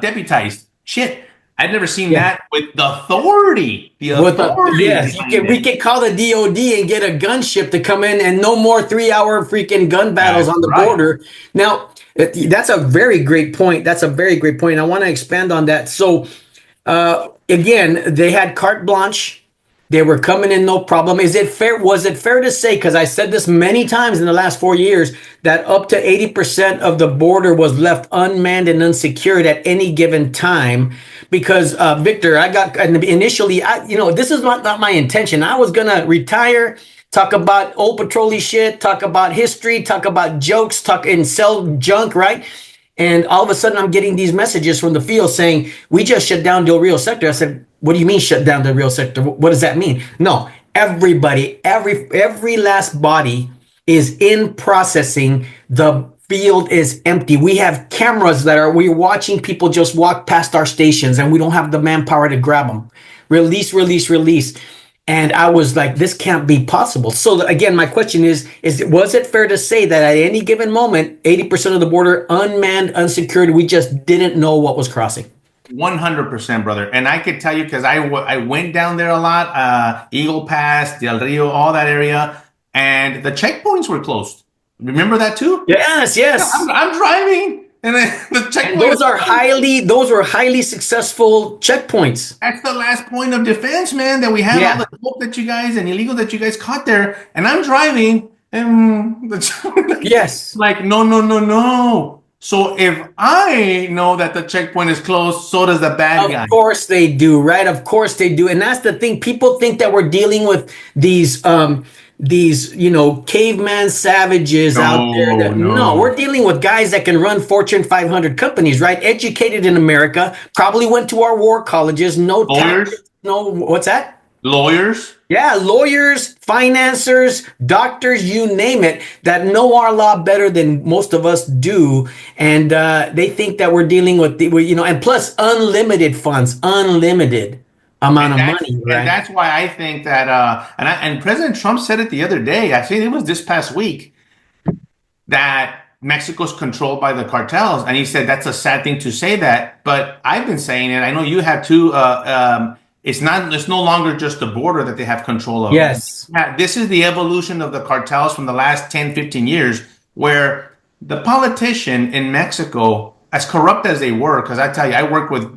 deputized. Shit, I'd never seen that with the authority. We could call the DOD and get a gunship to come in, and no more 3-hour freaking gun battles on the border. Now, that's a very great point. I want to expand on that. So, again, they had carte blanche. They were coming in no problem. Was it fair to say, because I said this many times in the last 4 years, that up to 80% of the border was left unmanned and unsecured at any given time? Because, Victor, this is not my intention. I was going to retire, talk about old patrolly shit, talk about history, talk about jokes, talk and sell junk, right? And all of a sudden, I'm getting these messages from the field saying, we just shut down Del Rio sector. I said, what do you mean shut down Del Rio sector? What does that mean? No, everybody, every last body is in processing. The field is empty. We have cameras we're watching people just walk past our stations, and we don't have the manpower to grab them. Release. And I was like, this can't be possible. So again, my question was it fair to say that at any given moment, 80% of the border unmanned, unsecured, we just didn't know what was crossing? 100%, brother. And I could tell you, because I went down there a lot, Eagle Pass, Del Rio, all that area, and the checkpoints were closed. Remember that too? Yes. I'm driving. And then the checkpoint. Those were highly successful checkpoints. That's the last point of defense, man, that we had all the smoke that you guys and illegal that you guys caught there. And I'm driving, and like, no. So if I know that the checkpoint is closed, so does the bad guy. Of course they do, right? Of course they do. And that's the thing. People think that we're dealing with these caveman savages out there. No, we're dealing with guys that can run Fortune 500 companies, right? Educated in America, probably went to our war colleges, what's that? lawyers. Yeah, lawyers, financiers, doctors, you name it, that know our law better than most of us do, and they think that we're dealing with and plus unlimited funds, unlimited amount of money, And right? that's why I think that and President Trump said it the other day. I think it was this past week that Mexico's controlled by the cartels, and he said that's a sad thing to say that, but I've been saying it. I know you have too. It's not. It's no longer just the border that they have control of. Yes. This is the evolution of the cartels from the last 10, 15 years, where the politician in Mexico, as corrupt as they were, because I tell you, I work with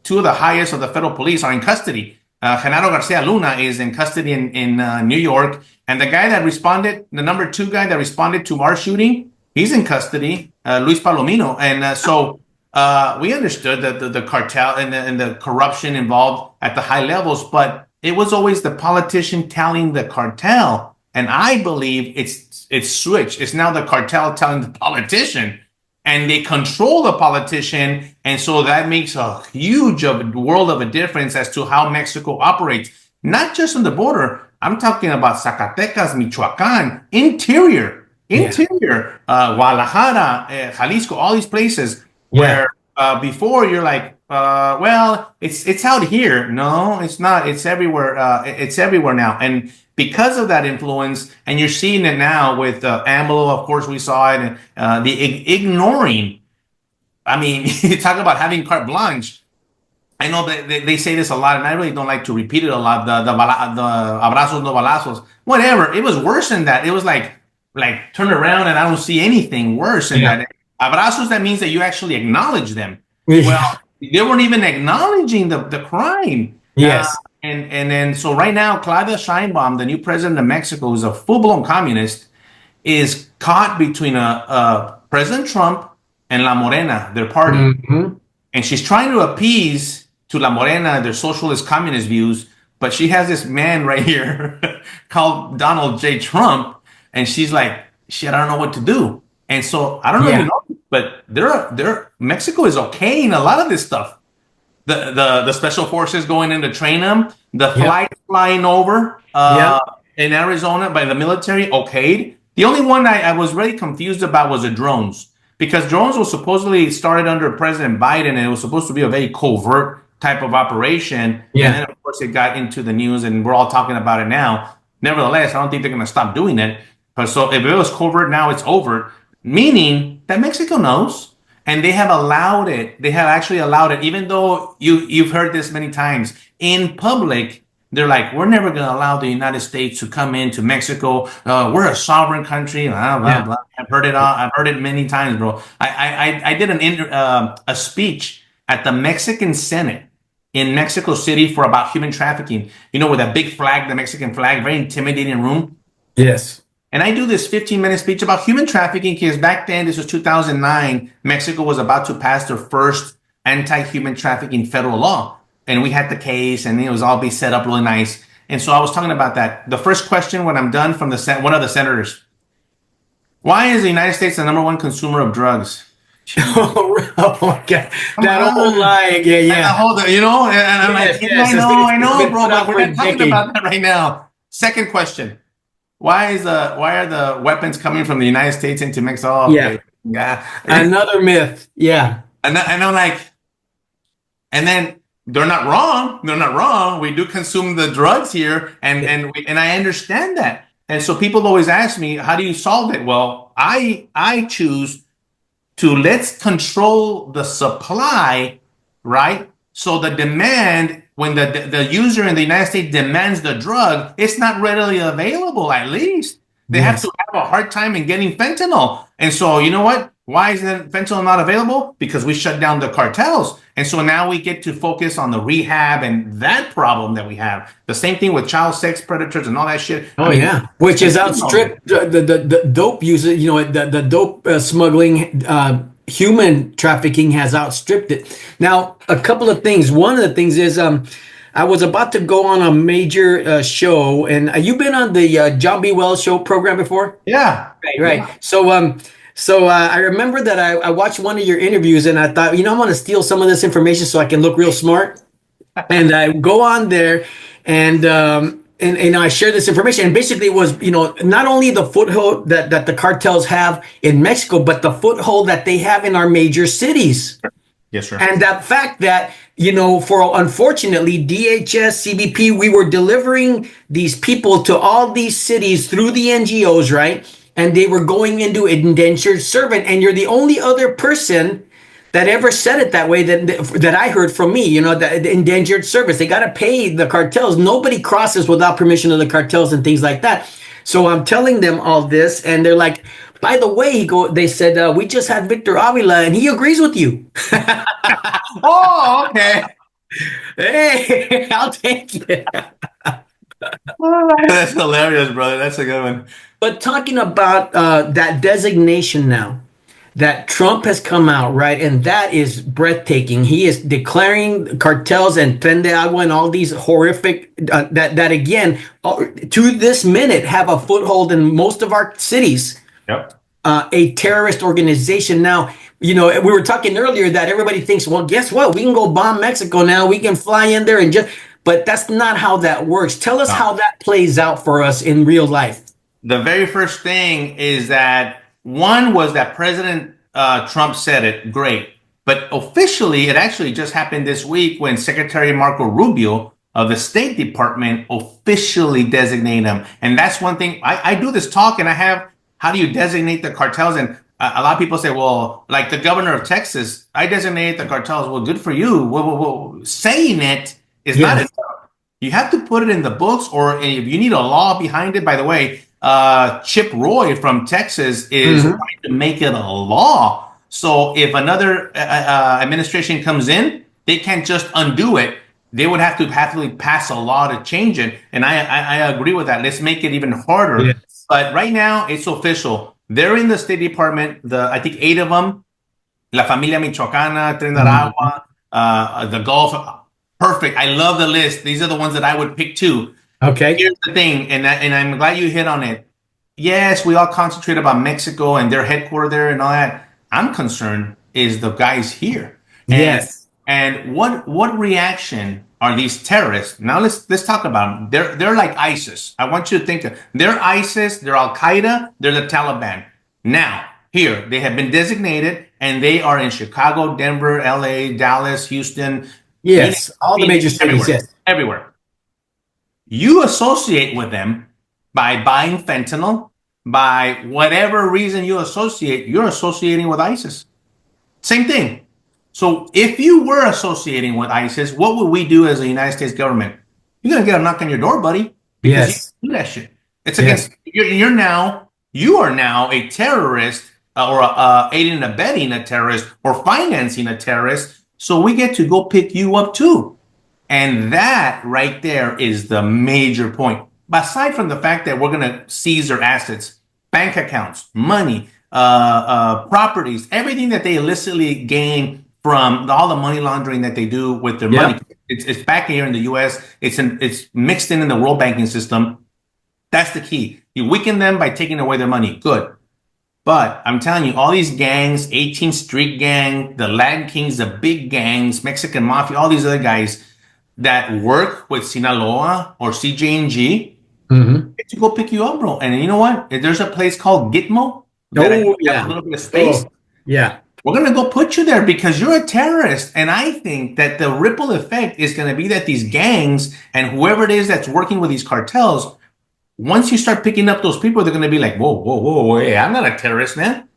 two of the highest of the federal police are in custody. Genaro Garcia Luna is in custody in New York. And the guy that responded, the number 2 guy that responded to our shooting, he's in custody, Luis Palomino. And so we understood that the cartel and the corruption involved at the high levels, but it was always the politician telling the cartel. And I believe it's switched. It's now the cartel telling the politician, and they control the politician. And so that makes a huge world of a difference as to how Mexico operates, not just on the border. I'm talking about Zacatecas, Michoacan, interior, Guadalajara, Jalisco, all these places where before you're like, well, it's out here. No, it's not. It's everywhere. It's everywhere now. And because of that influence, and you're seeing it now with AMLO, of course, we saw it, and the ignoring. I mean, you talk about having carte blanche. I know that they say this a lot, and I really don't like to repeat it a lot. The abrazos no balazos, whatever. It was worse than that. It was like turn around and I don't see anything worse than that. Abrazos, that means that you actually acknowledge them. Well, they weren't even acknowledging the crime. Yes. And then so right now, Claudia Sheinbaum, the new president of Mexico, who's a full-blown communist, is caught between President Trump and La Morena, their party. Mm-hmm. And she's trying to appease to La Morena their socialist communist views, but she has this man right here called Donald J. Trump, and she's like, shit, I don't know what to do. And so I don't know if you know, but Mexico is okaying a lot of this stuff. The special forces going in to train them, the flight flying over in Arizona by the military, okayed. The only one I was really confused about was the drones. Because drones was supposedly started under President Biden, and it was supposed to be a very covert type of operation. Yeah. And then, of course, it got into the news, and we're all talking about it now. Nevertheless, I don't think they're going to stop doing it. But so if it was covert, now it's overt, meaning that Mexico knows, and they have allowed it. They have actually allowed it, even though you've heard this many times in public. They're like, we're never going to allow the United States to come into Mexico. We're a sovereign country. Blah, blah, blah. I've heard it all. I've heard it many times, bro. I did a speech at the Mexican Senate in Mexico City for about human trafficking. You know, with that big flag, the Mexican flag, very intimidating room. Yes. And I do this 15-minute speech about human trafficking because back then, this was 2009, Mexico was about to pass their first anti-human trafficking federal law. And we had the case, and it was all be set up really nice. And so I was talking about that. The first question when I'm done from one of the senators, why is the United States the number 1 consumer of drugs? Oh my God. That whole lie again, you know, and I'm like, I know, bro, but we're not talking about that right now. Second question, why are the weapons coming from the United States into Mexico? Oh, okay. Another myth. Yeah. And I'm like, and then, they're not wrong. We do consume the drugs here, and I understand that. And so people always ask me, how do you solve it? Well, I choose to let's control the supply, right? So the demand, when the user in the United States demands the drug, it's not readily available. At least they have to have a hard time in getting fentanyl. And so you know what? Why is fentanyl not available? Because we shut down the cartels. And so now we get to focus on the rehab and that problem that we have. The same thing with child sex predators and all that shit. Which is outstripped the dope user, the dope smuggling, human trafficking has outstripped it. Now, a couple of things. One of the things is I was about to go on a major show, and you've been on the John B. Wells show program before? Yeah. Right. Yeah. So I remember that I watched one of your interviews, and I thought, I want to steal some of this information so I can look real smart. And I go on there, and I share this information. And basically, it was not only the foothold that the cartels have in Mexico, but the foothold that they have in our major cities. Yes, sir. And that fact that, for unfortunately, DHS, CBP, we were delivering these people to all these cities through the NGOs, right? And they were going into indentured servant. And you're the only other person that ever said it that way that I heard from me, that the indentured service. They got to pay the cartels. Nobody crosses without permission of the cartels and things like that. So I'm telling them all this, and they're like, by the way, they said, we just had Victor Avila, and he agrees with you. Oh, okay. Hey, I'll take it. That's hilarious, brother. That's a good one. But talking about that designation now, that Trump has come out, right? And that is breathtaking. He is declaring cartels and Tren de Agua and all these horrific, that again, to this minute, have a foothold in most of our cities. Yep. A terrorist organization. Now, we were talking earlier that everybody thinks, well, guess what? We can go bomb Mexico now. We can fly in there but that's not how that works. Tell us how that plays out for us in real life. The very first thing is that one was that President Trump said it, great. But officially, it actually just happened this week when Secretary Marco Rubio of the State Department officially designated him. And that's one thing. I do this talk and I have, how do you designate the cartels? And a lot of people say, well, like the governor of Texas, I designate the cartels. Well, good for you. Well, saying it is not enough. You have to put it in the books, or if you need a law behind it. By the way, Chip Roy from Texas is trying to make it a law. So if another administration comes in, they can't just undo it. They would have to pass a law to change it. And I agree with that. Let's make it even harder. Yes. But right now, it's official. They're in the State Department. I think 8 of them. La Familia Michoacana, Tren de Agua, the Gulf. Perfect. I love the list. These are the ones that I would pick too. Okay. Here's the thing, and I'm glad you hit on it. Yes, we all concentrate about Mexico and their headquarters there and all that. I'm concerned is the guys here. Yes. And what reaction are these terrorists? Now let's talk about them. They're like ISIS. I want you to think they're ISIS, they're Al Qaeda, they're the Taliban. Now, here they have been designated and they are in Chicago, Denver, LA, Dallas, Houston. Yes, all the major cities. Yes. Everywhere. You associate with them by buying fentanyl, by whatever reason you're associating with ISIS. Same thing. So if you were associating with ISIS, what would we do as the United States government? You're going to get a knock on your door, buddy. Because you do that shit. It's against, you are now a terrorist or aiding and abetting a terrorist or financing a terrorist. So we get to go pick you up too. And that right there is the major point. Aside from the fact that we're going to seize their assets, bank accounts, money, properties, everything that they illicitly gain from all the money laundering that they do with their money. It's back here in the U.S. It's mixed in the world banking system. That's the key. You weaken them by taking away their money. Good. But I'm telling you, all these gangs, 18th Street Gang, the Latin Kings, the big gangs, Mexican Mafia, all these other guys that work with Sinaloa or CJ&G, get to go pick you up, bro. And you know what? If there's a place called Gitmo, a little bit of space. We're going to go put you there because you're a terrorist. And I think that the ripple effect is going to be that these gangs and whoever it is that's working with these cartels, once you start picking up those people, they're going to be like, whoa, hey, I'm not a terrorist, man.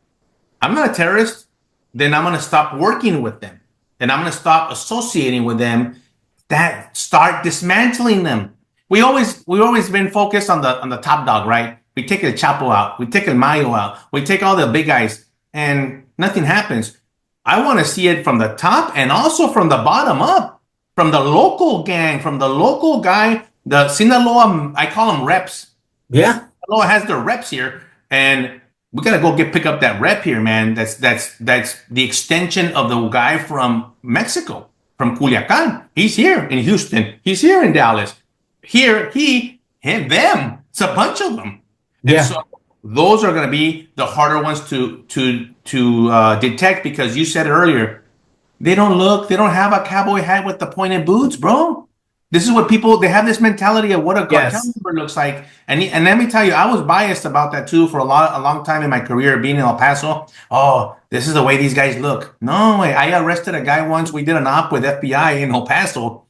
I'm not a terrorist. Then I'm going to stop working with them. And I'm going to stop associating with them. That start dismantling them. We've always been focused on the top dog, right? We take El Chapo out. We take El Mayo out. We take all the big guys. And nothing happens. I want to see it from the top and also from the bottom up. From the local gang, from the local guy, the Sinaloa, I call them reps. Yeah. Sinaloa has their reps here, and we gotta go pick up that rep here, man. That's the extension of the guy from Mexico, from Culiacan. He's here in Houston. He's here in Dallas. Here, him, them. It's a bunch of them. Yeah. And so those are gonna be the harder ones to detect because you said earlier, They don't have a cowboy hat with the pointed boots, bro. This is what they have this mentality of what a cartel Yes. member looks like. And let me tell you, I was biased about that too for a long time in my career being in El Paso. Oh, this is the way these guys look. No, I arrested a guy once. We did an op with FBI in El Paso.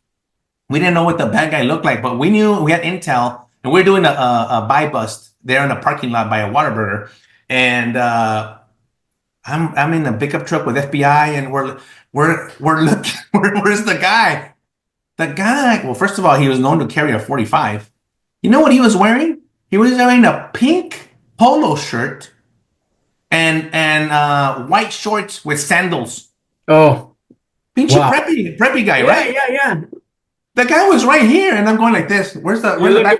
We didn't know what the bad guy looked like, but we knew we had intel, and we are doing a buy bust there in a parking lot by a Whataburger. And I'm in a pickup truck with FBI, and we're looking. Where's the guy? The guy, well, first of all, he was known to carry a 45. You know what he was wearing? He was wearing a pink polo shirt and white shorts with sandals. Oh, Pinche wow. preppy guy, right? Yeah. The guy was right here, and I'm going like this. Where's the back?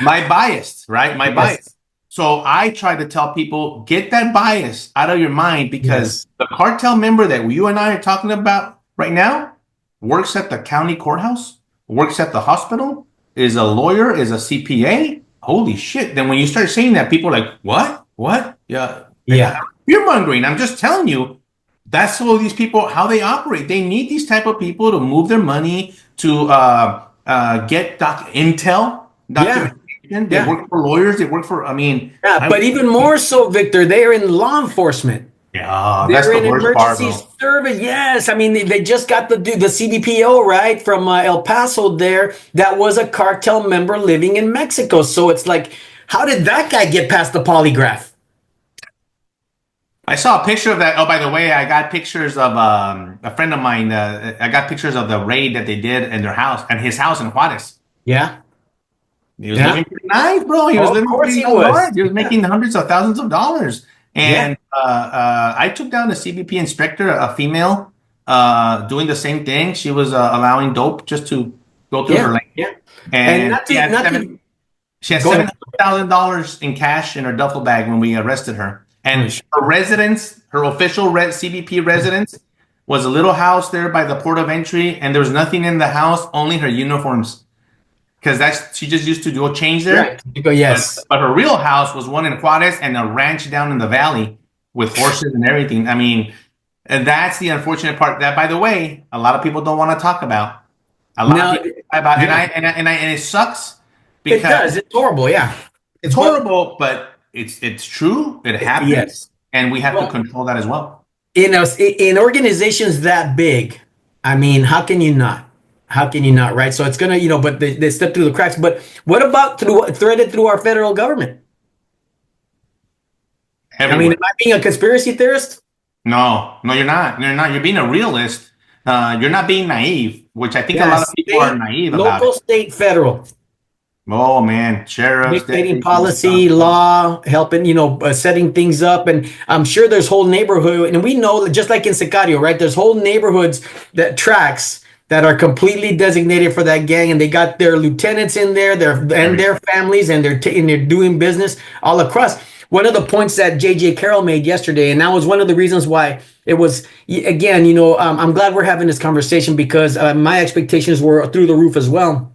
My bias, right? My bias. So I try to tell people, get that bias out of your mind, because the cartel member that you and I are talking about right now works at the county courthouse, works at the hospital, is a lawyer, is a CPA. Holy shit. Then when you start saying that, people are like, what? Yeah. Fear mongering. I'm just telling you, that's all these people, how they operate. They need these type of people to move their money, to get intel, documentation. They work for lawyers. They work for, but even more so, Victor, they're in law enforcement. Yeah, that's the worst part, bro. Service, yes. I mean, they just got the CDPO, right, from El Paso there. That was a cartel member living in Mexico. So it's like, how did that guy get past the polygraph? I saw a picture of that. Oh, by the way, I got pictures of a friend of mine. I got pictures of the raid that they did in their house, and his house in Juarez. Yeah. He was living pretty nice, bro. He was living pretty nice. He was making hundreds of thousands of dollars. And I took down a CBP inspector, a female, doing the same thing. She was allowing dope just to go through her lane. Yeah. And she had $7,000 in cash in her duffel bag when we arrested her. And her residence, her official CBP residence, was a little house there by the port of entry, and there was nothing in the house, only her uniforms. Because she just used to go change there. Right. Yes. But her real house was one in Juarez and a ranch down in the valley with horses and everything. I mean, and that's the unfortunate part. That, by the way, a lot of people don't want to talk about. And it sucks because it does. It's horrible. Yeah, it's horrible, but it's true. It happens, and we have to control that as well. In organizations that big, I mean, how can you not? How can you not, right? So it's going to, but they step through the cracks. But what about threaded through our federal government? Everywhere. I mean, am I being a conspiracy theorist? No, you're not. You're being a realist. You're not being naive, which I think a lot of people are naive about. Local, state, federal. Oh, man. Sheriffs. Dictating policy, law, helping, setting things up. And I'm sure there's whole neighborhood. And we know, just like in Sicario, right? There's whole neighborhoods that tracks that are completely designated for that gang, and they got their lieutenants in there, their families, and they're doing business all across. One of the points that JJ Carroll made yesterday, and that was one of the reasons why it was, again, I'm glad we're having this conversation, because my expectations were through the roof as well.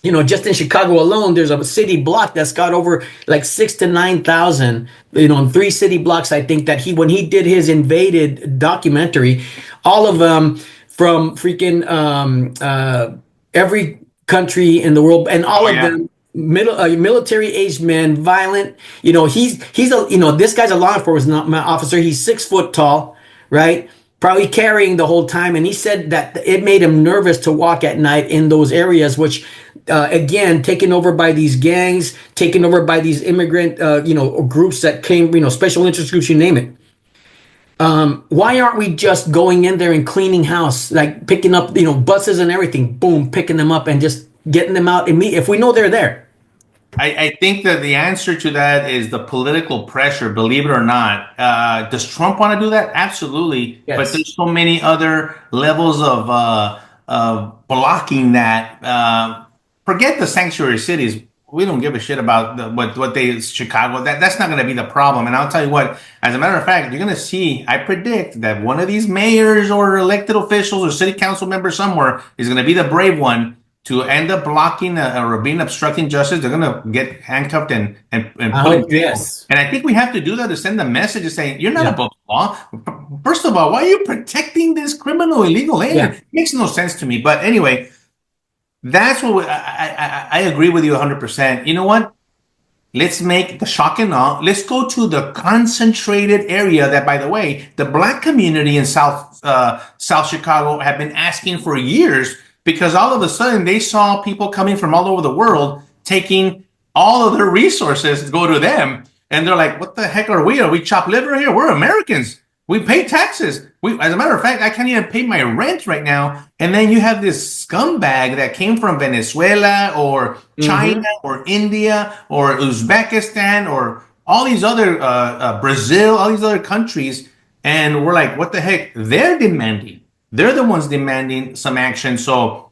Just in Chicago alone, there's a city block that's got over like 6,000 to 9,000, in 3 city blocks. I think that when he did his Invaded documentary, all of them, from freaking every country in the world, and all of them military-aged men, violent. He's this guy's a law enforcement officer. He's 6 foot tall, right? Probably carrying the whole time. And he said that it made him nervous to walk at night in those areas, which, again, taken over by these gangs, taken over by these immigrant, groups that came, special interest groups, you name it. Why aren't we just going in there and cleaning house, like picking up, buses and everything, boom, picking them up and just getting them out if we know they're there? I think that the answer to that is the political pressure, believe it or not. Does Trump want to do that? Absolutely. Yes. But there's so many other levels of blocking that. Forget the sanctuary cities. We don't give a shit about what Chicago. That's not going to be the problem. And I'll tell you what, as a matter of fact, you're going to see, I predict that one of these mayors or elected officials or city council members somewhere is going to be the brave one to end up blocking or being obstructing justice, they're going to get handcuffed and put in jail. Yes. And I think we have to do that to send a message saying, you're not above the law. First of all, why are you protecting this criminal illegal alien? It makes no sense to me. But anyway, that's what I agree with you 100%. You know what? Let's make the shock and awe. Let's go to the concentrated area that, by the way, the Black community in South Chicago have been asking for years, because all of a sudden they saw people coming from all over the world taking all of their resources to go to them. And they're like, what the heck are we? Are we chopped liver here? We're Americans. We pay taxes. As a matter of fact, I can't even pay my rent right now. And then you have this scumbag that came from Venezuela or China or India or Uzbekistan or all these other, Brazil, all these other countries. And we're like, what the heck? They're the ones demanding some action. So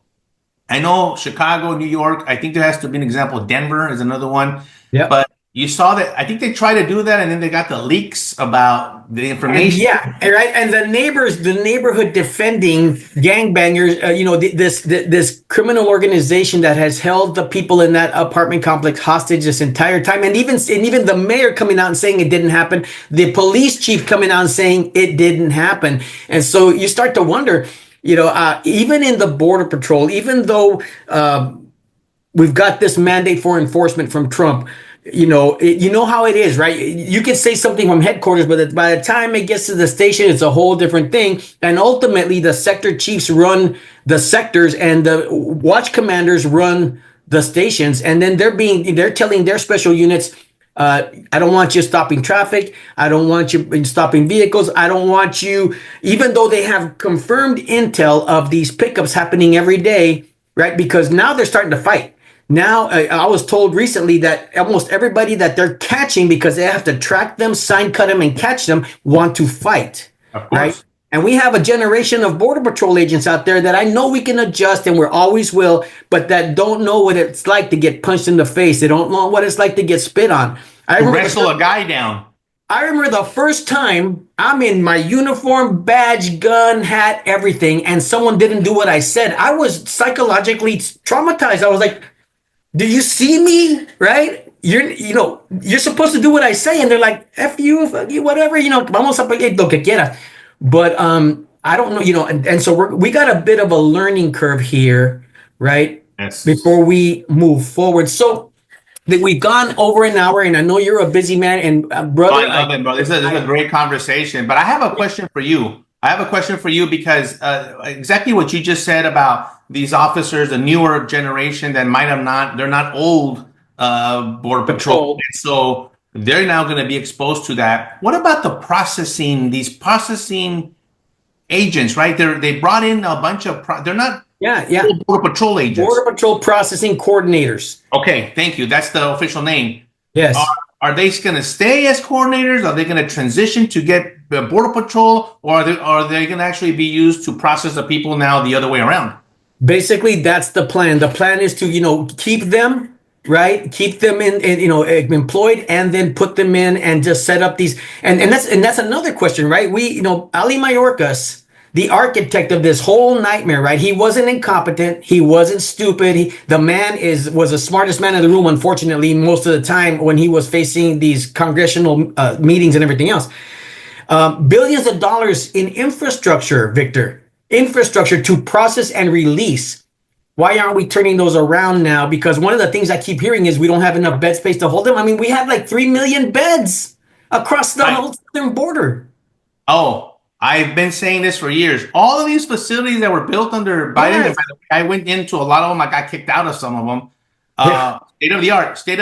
I know Chicago, New York, I think there has to be an example. Denver is another one. Yeah. But you saw that. I think they tried to do that, and then they got the leaks about the information. And, right. And the neighborhood defending gangbangers. This criminal organization that has held the people in that apartment complex hostage this entire time, and even the mayor coming out and saying it didn't happen. The police chief coming out and saying it didn't happen. And so you start to wonder. Even in the Border Patrol, even though we've got this mandate for enforcement from Trump. You know how it is, right? You can say something from headquarters, but by the time it gets to the station, it's a whole different thing. And ultimately, the sector chiefs run the sectors, and the watch commanders run the stations. And then they're telling their special units, I don't want you stopping traffic. I don't want you stopping vehicles. I don't want you, even though they have confirmed intel of these pickups happening every day, right? Because now they're starting to fight. Now, I was told recently that almost everybody that they're catching, because they have to track them, sign cut them, and catch them, want to fight, right? And we have a generation of Border Patrol agents out there that I know we can adjust, and we always will, but that don't know what it's like to get punched in the face. They don't know what it's like to get spit on. Wrestle a guy down. I remember the first time I'm in my uniform, badge, gun, hat, everything, and someone didn't do what I said. I was psychologically traumatized. I was like, do you see me? Right? You're supposed to do what I say. And they're like, F you, fuck you, whatever, vamos a pelear lo que quieras. But I don't know, and so we got a bit of a learning curve here, right? Yes. Before we move forward. So that we've gone over an hour, and I know you're a busy man, and brother. I love it, bro. This is a great conversation. But I have a question for you. Because exactly what you just said about these officers, the newer generation that they're not old Border Patrol. And so they're now going to be exposed to that. What about these processing agents, right? They brought in a bunch of, they're not Border Patrol agents. Border Patrol processing coordinators. Okay, thank you. That's the official name. Yes. Are they going to stay as coordinators? Are they going to transition to get the Border Patrol, or are they going to actually be used to process the people now the other way around? Basically, that's the plan. The plan is to, keep them, right? Keep them in employed, and then put them in and just set up these. And that's another question, right? Ali Mayorkas, the architect of this whole nightmare, right? He wasn't incompetent. He wasn't stupid. The man was the smartest man in the room, unfortunately, most of the time when he was facing these congressional meetings and everything else. Billions of dollars in infrastructure, Victor. Infrastructure to process and release. Why aren't we turning those around now? Because one of the things I keep hearing is we don't have enough bed space to hold them. I mean, we have like 3 million beds across the whole southern border. Oh, I've been saying this for years. All of these facilities that were built under Biden, I went into a lot of them. I got kicked out of some of them. State of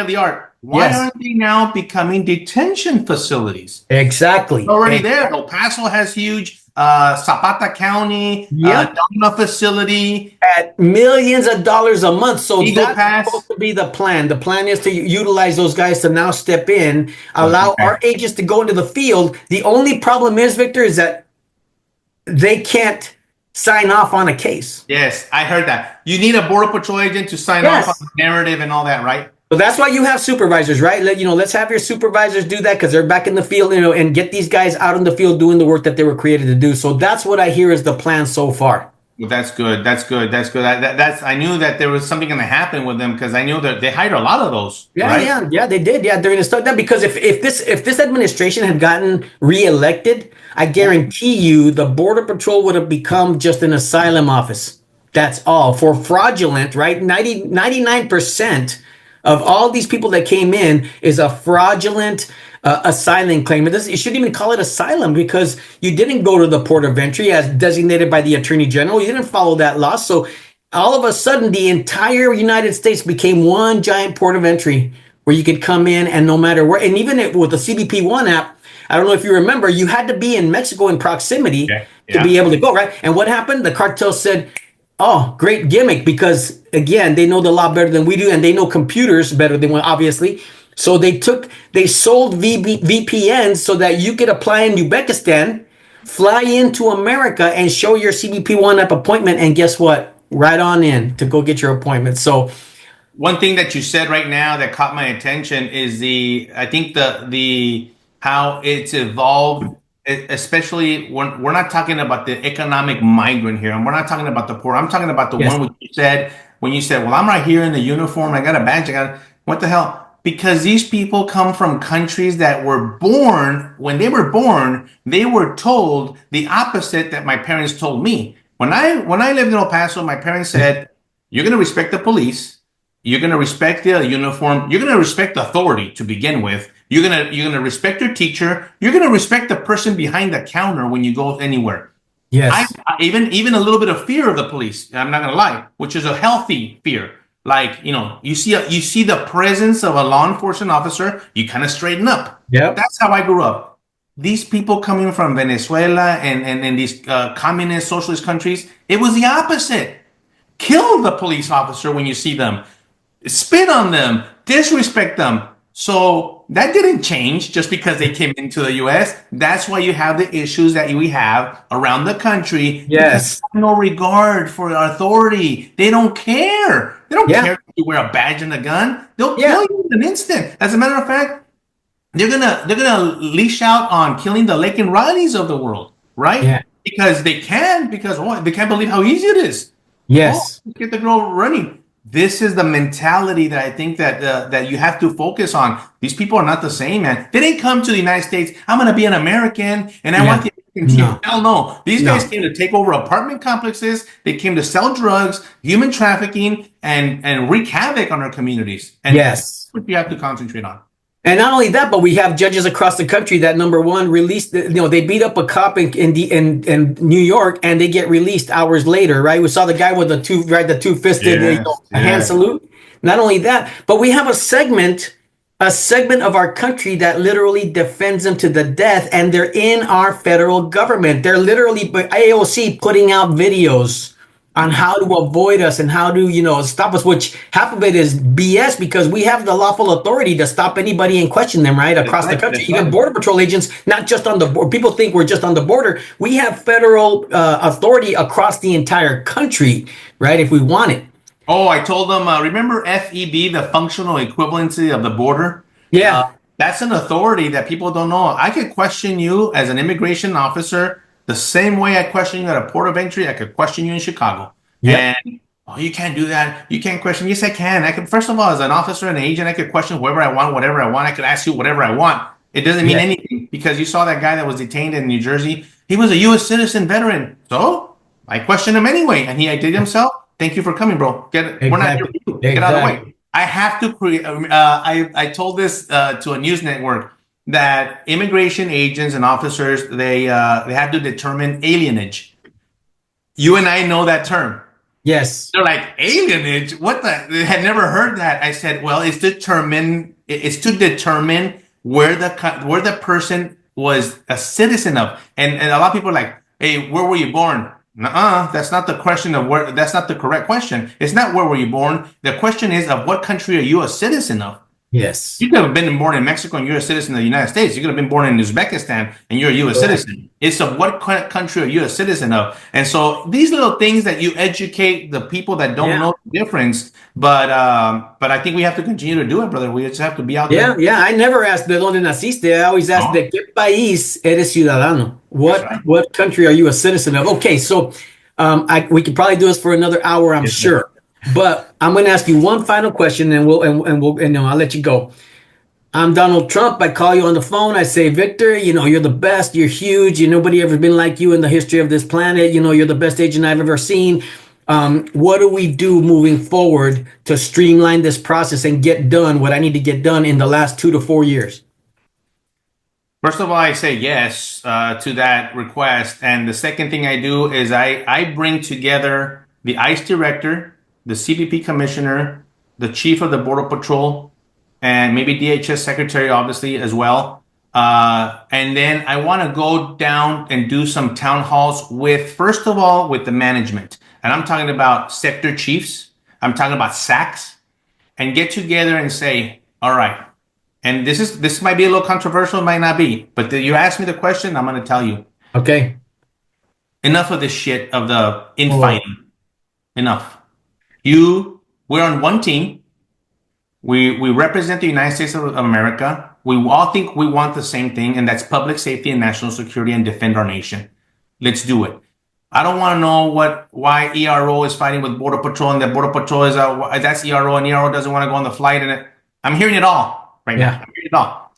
the art. Why aren't they now becoming detention facilities? Exactly. Already there. El Paso has huge. Zapata County, Donna facility at millions of dollars a month. So that's supposed to be the plan. The plan is to utilize those guys to now step in, allow our agents to go into the field. The only problem is, Victor, is that they can't sign off on a case. Yes, I heard that. You need a Border Patrol agent to sign off on the narrative and all that, right? So that's why you have supervisors, right? Let's have your supervisors do that because they're back in the field, and get these guys out in the field doing the work that they were created to do. So that's what I hear is the plan so far. Well, that's good. That's good. That's good. That's I knew that there was something going to happen with them because I knew that they hired a lot of those, Yeah, right? yeah, they did. Yeah, during the start that because if this administration had gotten reelected, I guarantee you the Border Patrol would have become just an asylum office. That's all for fraudulent, right? 99% of all these people that came in is a fraudulent asylum claim. You shouldn't even call it asylum because you didn't go to the port of entry as designated by the Attorney General. You didn't follow that law. So all of a sudden, the entire United States became one giant port of entry where you could come in and no matter where. And even with the CBP One app, I don't know if you remember, you had to be in Mexico in proximity Yeah. to be able to go, right? And what happened? The cartel said, oh, great gimmick, because again, they know the law better than we do, and they know computers better than we, obviously. So they sold VPNs so that you could apply in Uzbekistan, fly into America, and show your CBP One app appointment, and guess what? Right on in to go get your appointment. So One thing that you said right now that caught my attention is I think the how it's evolved, especially when we're not talking about the economic migrant here, and we're not talking about the poor. I'm talking about the yes, one which you said when you said, "Well, I'm right here in the uniform. I got a badge. I got what the hell." Because these people come from countries that were born, when they were born, they were told the opposite that my parents told me. When I lived in El Paso, my parents said, "You're going to respect the police. You're going to respect the uniform. You're going to respect authority to begin with. You're going to respect your teacher. You're going to respect the person behind the counter when you go anywhere." I yes, even a little bit of fear of the police. I'm not going to lie, which is a healthy fear. Like, you see the presence of a law enforcement officer, you kind of straighten up. yep, That's how I grew up. These people coming from Venezuela and these communist socialist countries, it was the opposite. Kill the police officer when you see them, spit on them, disrespect them. So that didn't change just because they came into the US. That's why you have the issues that we have around the country because yes, they have no regard for authority. They don't care. They don't yeah, care if you wear a badge and a gun. They'll yeah, kill you in an instant. As a matter of fact, they're gonna leash out on killing the Lake and Rileys of the world, right? yeah, Because they can, because they can't believe how easy it is. Oh, yes, get the girl running. This is the mentality that I think that you have to focus on. These people are not the same, man. They didn't come to the United States. I'm going to be an American, and I want yeah, the American team. no, Hell no. These guys no. came to take over apartment complexes. They came to sell drugs, human trafficking, and wreak havoc on our communities. And that's Yes. what you have to concentrate on. And not only that, but we have judges across the country that number one released, they beat up a cop in New York and they get released hours later, right? We saw the guy with the two fisted, Yes, hand yes. salute. Not only that, but we have a segment of our country that literally defends them to the death, and they're in our federal government. They're literally AOC putting out videos on how to avoid us and how to, stop us, which half of it is BS because we have the lawful authority to stop anybody and question them, right? That's Across the right. country. That's Even right. Border Patrol agents, not just on the border. People think we're just on the border. We have federal authority across the entire country, right? If we want it. Oh, I told them, remember FEB, the functional equivalency of the border? Uh, Yeah. that's an authority that people don't know. I could question you as an immigration officer the same way I question you at a port of entry. I could question you in Chicago. Yep. And, oh, you can't do that. You can't question. Yes, I can. I could, first of all, as an officer and agent, I could question whoever I want, whatever I want. I could ask you whatever I want. It doesn't mean Yeah. anything because you saw that guy that was detained in New Jersey. He was a U.S. citizen veteran. So I questioned him anyway, and he did himself. Thank you for coming, bro. We're not here for Exactly. you. Get out of the Exactly. way. I have to create. I told this to a news network that immigration agents and officers they have to determine alienage. You and I know that term. Yes. They're like alienage. What the? They had never heard that. I said, well, it's to determine where the person was a citizen of, and a lot of people are like, hey, where were you born? Nuh-uh, that's not the question of where. That's not the correct question. It's not where were you born. The question is of what country are you a citizen of? Yes. You could have been born in Mexico and you're a citizen of the United States. You could have been born in Uzbekistan and you're a U.S. Correct. citizen. It's of what country are you a citizen of? And so these little things that you educate the people that don't Yeah. know the difference. But I think we have to continue to do it, brother. We just have to be out Yeah, there. yeah. I never asked de dónde naciste. I always ask No, de qué país eres ciudadano. that's What right. what country are you a citizen of? Okay, so We could probably do this for another hour, I'm Yes, sir. sure. But I'm going to ask you one final question, and I'll let you go. I'm Donald Trump. I call you on the phone. I say, Victor, you're the best. You're huge. Nobody ever been like you in the history of this planet. You're the best agent I've ever seen. What do we do moving forward to streamline this process and get done what I need to get done in the last 2 to 4 years? First of all, I say yes to that request. And the second thing I do is I bring together the ICE director, the CBP commissioner, the chief of the Border Patrol, and maybe DHS secretary, obviously, as well. And then I want to go down and do some town halls first of all, with the management. And I'm talking about sector chiefs. I'm talking about SACs, and get together and say, all right, and this might be a little controversial, it might not be, but you asked me the question, I'm going to tell you. Okay. Enough of this shit of the infighting. Enough. We're on one team. We represent the United States of America. We all think we want the same thing, and that's public safety and national security and defend our nation. Let's do it. I don't want to know why ERO is fighting with Border Patrol, and the Border Patrol is that's ERO, and ERO doesn't want to go on the flight. And I'm hearing it all right now. I'm hearing it all.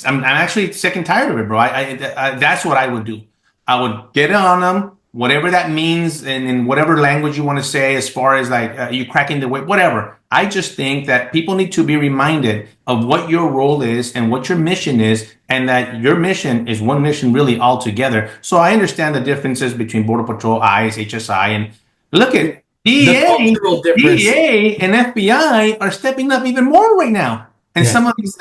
I'm actually sick and tired of it, bro. That's what I would do. I would get on them, whatever that means, and in whatever language you want to say, as far as like you cracking the whip, whatever. I just think that people need to be reminded of what your role is and what your mission is, and that your mission is one mission really altogether. So I understand the differences between Border Patrol, ICE, HSI, and look at DEA and FBI are stepping up even more right now. And some of these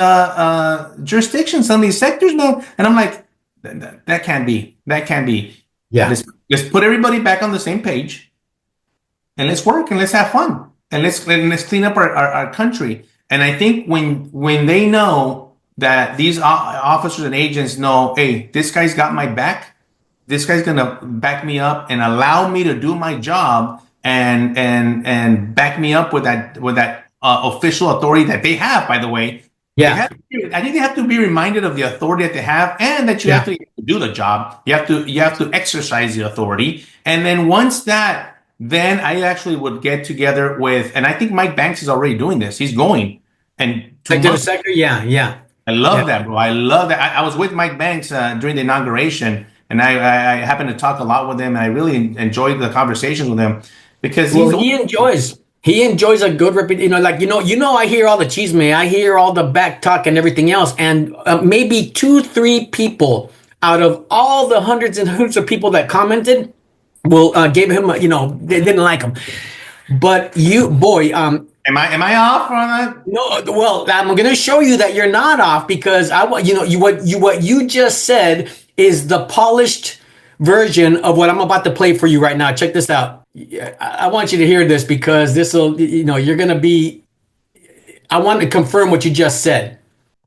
jurisdictions, some of these sectors, man. And I'm like, that can't be. That can't be. Yeah. Let's put everybody back on the same page, and let's work and let's have fun, and let's clean up our country. And I think when they know that these officers and agents know, hey, this guy's got my back, this guy's gonna back me up and allow me to do my job, and back me up with that official authority that they have, by the way. I think they have to be reminded of the authority that they have, and that you have to do the job. You have to exercise the authority. And then once that, then I actually would get together with, and I think Mike Banks is already doing this. He's going and sector. I love that, bro. I love that. I was with Mike Banks during the inauguration, and I happened to talk a lot with him, and I really enjoyed the conversations with him because he enjoys a good reputation. I hear all the chisme, I hear all the back talk and everything else, and maybe 2-3 people out of all the hundreds and hundreds of people that commented gave him they didn't like him. But am I off on that? No, well, I'm going to show you that you're not off, because what you just said is the polished version of what I'm about to play for you right now. Check this out. I want you to hear this, because this will, you're going to be, I want to confirm what you just said.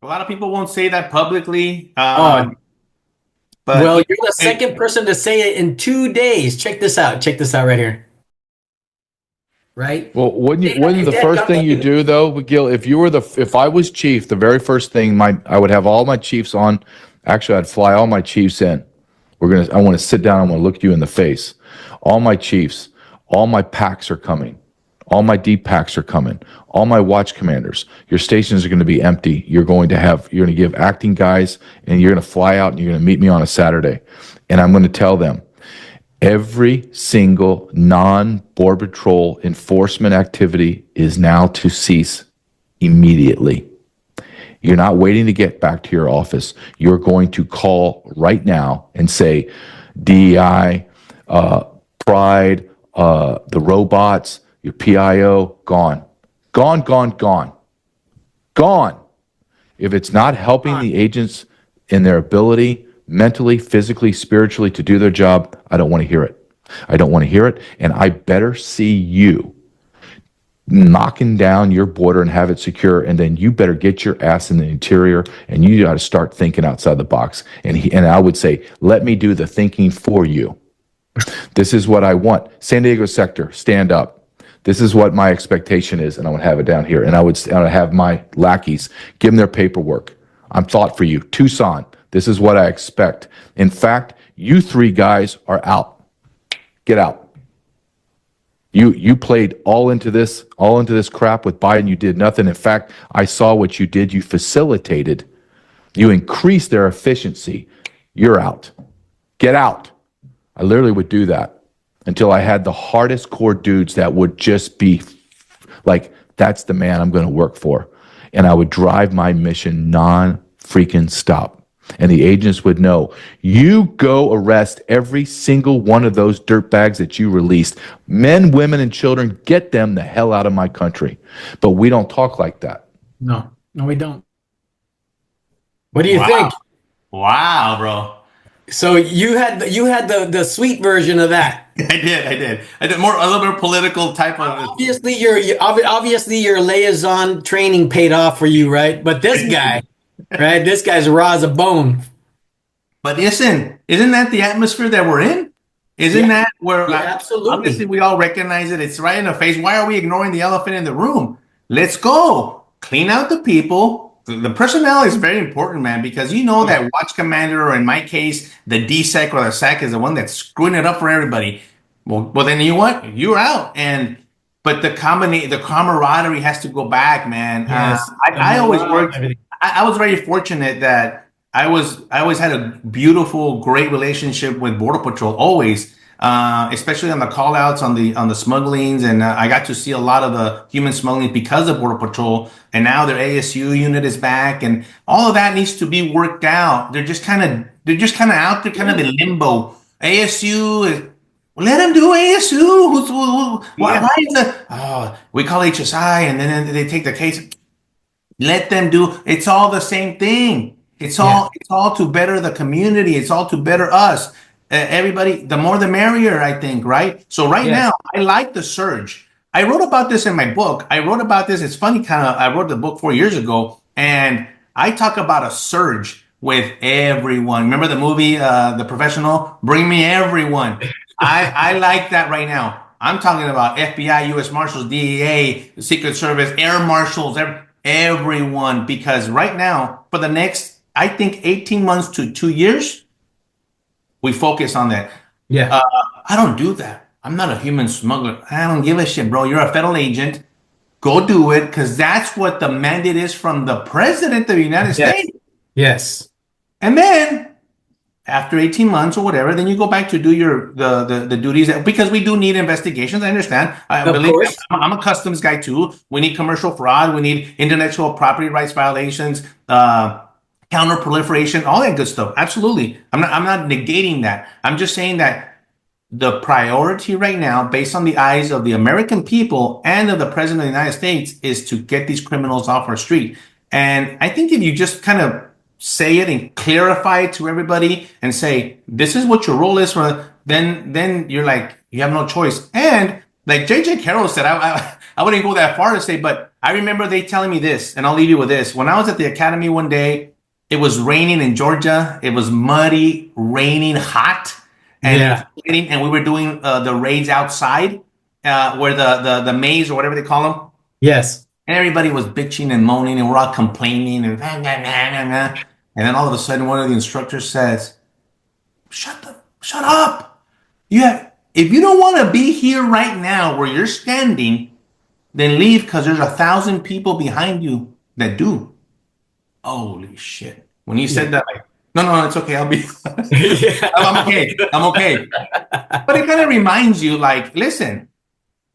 A lot of people won't say that publicly. But you're the second person to say it in 2 days. Check this out. Check this out right here. Right? Well, wouldn't the first thing you do, though, Gil, if I was chief, the very first thing I would have all my chiefs on. Actually, I'd fly all my chiefs in. I want to sit down. I want to look you in the face. All my chiefs, all my packs are coming. All my deep packs are coming. All my watch commanders. Your stations are going to be empty. You're going to give acting guys, and you're going to fly out, and you're going to meet me on a Saturday. And I'm going to tell them, every single non-Border Patrol enforcement activity is now to cease immediately. You're not waiting to get back to your office. You're going to call right now and say, DEI, Pride, the robots, your PIO, gone. Gone, gone, gone. Gone. If it's not helping the agents in their ability, mentally, physically, spiritually, to do their job, I don't want to hear it. I don't want to hear it, and I better see you knocking down your border and have it secure, and then you better get your ass in the interior, and you got to start thinking outside the box. And I would say, let me do the thinking for you. This is what I want. San Diego sector, stand up. This is what my expectation is, and I would have it down here. And I would have my lackeys give them their paperwork. I'm thought for you. Tucson, this is what I expect. In fact, you 3 guys are out. Get out. You played all into this crap with Biden. You did nothing. In fact, I saw what you did. You facilitated. You increased their efficiency. You're out. Get out. I literally would do that until I had the hardest core dudes that would just be like, that's the man I'm going to work for. And I would drive my mission non-freaking stop. And the agents would know, you go arrest every single one of those dirtbags that you released. Men, women, and children, get them the hell out of my country. But we don't talk like that. No, we don't. What do you think? Wow, bro. So you had the sweet version of that. I did more, a little bit political type of. Obviously your liaison training paid off for you, right? But this guy, right? This guy's raw as a bone. But isn't that the atmosphere that we're in? Isn't that where absolutely. Obviously we all recognize it. It's right in the face. Why are we ignoring the elephant in the room? Let's go. Clean out the people. The personnel is very important, man, because you know that watch commander, or in my case, the DSEC or the SAC is the one that's screwing it up for everybody. Well, then you know what? You're out. But the camaraderie has to go back, man. Yes. I always worked. I was very fortunate that I always had a beautiful, great relationship with Border Patrol, always, especially on the call outs, on the smugglings. And I got to see a lot of the human smuggling because of Border Patrol. And now their ASU unit is back, and all of that needs to be worked out. They're just kind of out there, kind of in limbo. ASU, let them do ASU. Why is that? We call HSI, and then they take the case. Let them do. It's all the same thing. It's all to better the community. It's all to better us. Everybody, the more the merrier, I think, right? So now, I like the surge. I wrote about this in my book. It's funny, I wrote the book 4 years ago, and I talk about a surge with everyone. Remember the movie, The Professional? Bring me everyone. I like that right now. I'm talking about FBI, U.S. Marshals, DEA, Secret Service, Air Marshals, everyone, because right now, for the next, I think, 18 months to 2 years, we focus on that. Yeah. I don't do that. I'm not a human smuggler. I don't give a shit, bro. You're a federal agent. Go do it, because that's what the mandate is from the president of the United States. Yes. And then after 18 months or whatever, then you go back to do the duties, because we do need investigations. I understand. I believe I'm a customs guy too. We need commercial fraud. We need intellectual property rights violations, counter proliferation, all that good stuff. Absolutely. I'm not negating that. I'm just saying that the priority right now, based on the eyes of the American people and of the president of the United States, is to get these criminals off our street. And I think if you just kind of say it and clarify it to everybody and say, this is what your role is, then you're like, you have no choice. And like J.J. Carroll said, I wouldn't go that far to say, but I remember they telling me this, and I'll leave you with this. When I was at the academy one day, it was raining in Georgia. It was muddy, raining, hot. And we were doing the raids outside, where the maze or whatever they call them. Yes. And everybody was bitching and moaning, and we're all complaining, and then all of a sudden, one of the instructors says, "Shut up! If you don't want to be here right now where you're standing, then leave, because there's 1,000 people behind you that do." Holy shit! When he said that, like, no, it's okay. I'll be. I'm okay. But it kind of reminds you, like, listen,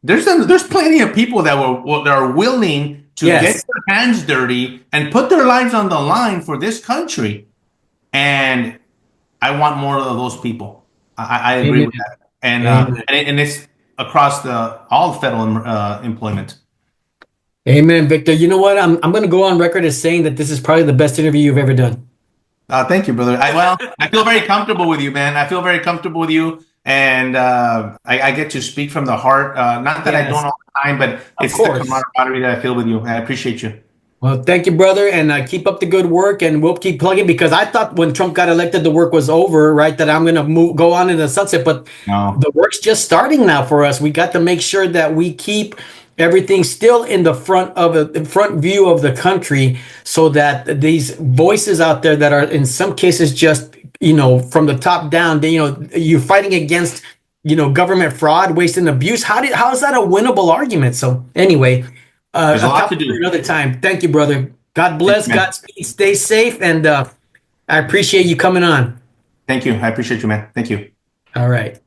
there's plenty of people that are willing to get their hands dirty and put their lives on the line for this country, and I want more of those people. I agree with that, and it's across all federal employment. Amen, Victor. You know what? I'm going to go on record as saying that this is probably the best interview you've ever done. Thank you, brother. I feel very comfortable with you, man. I feel very comfortable with you, and I get to speak from the heart. Not that I don't all the time, but it's the camaraderie that I feel with you. I appreciate you. Well, thank you, brother, and keep up the good work, and we'll keep plugging, because I thought when Trump got elected, the work was over, right? That I'm going to go on in the sunset, but the work's just starting now for us. We got to make sure that we keep everything still in the front view of the country, so that these voices out there that are in some cases just, from the top down, you're fighting against government fraud, waste, and abuse. How is that a winnable argument? So anyway, There's a lot to topic for do. another time. Thank you, brother. God Thank bless. you, man. Godspeed. Stay safe, and I appreciate you coming on. Thank you. I appreciate you, man. Thank you. All right.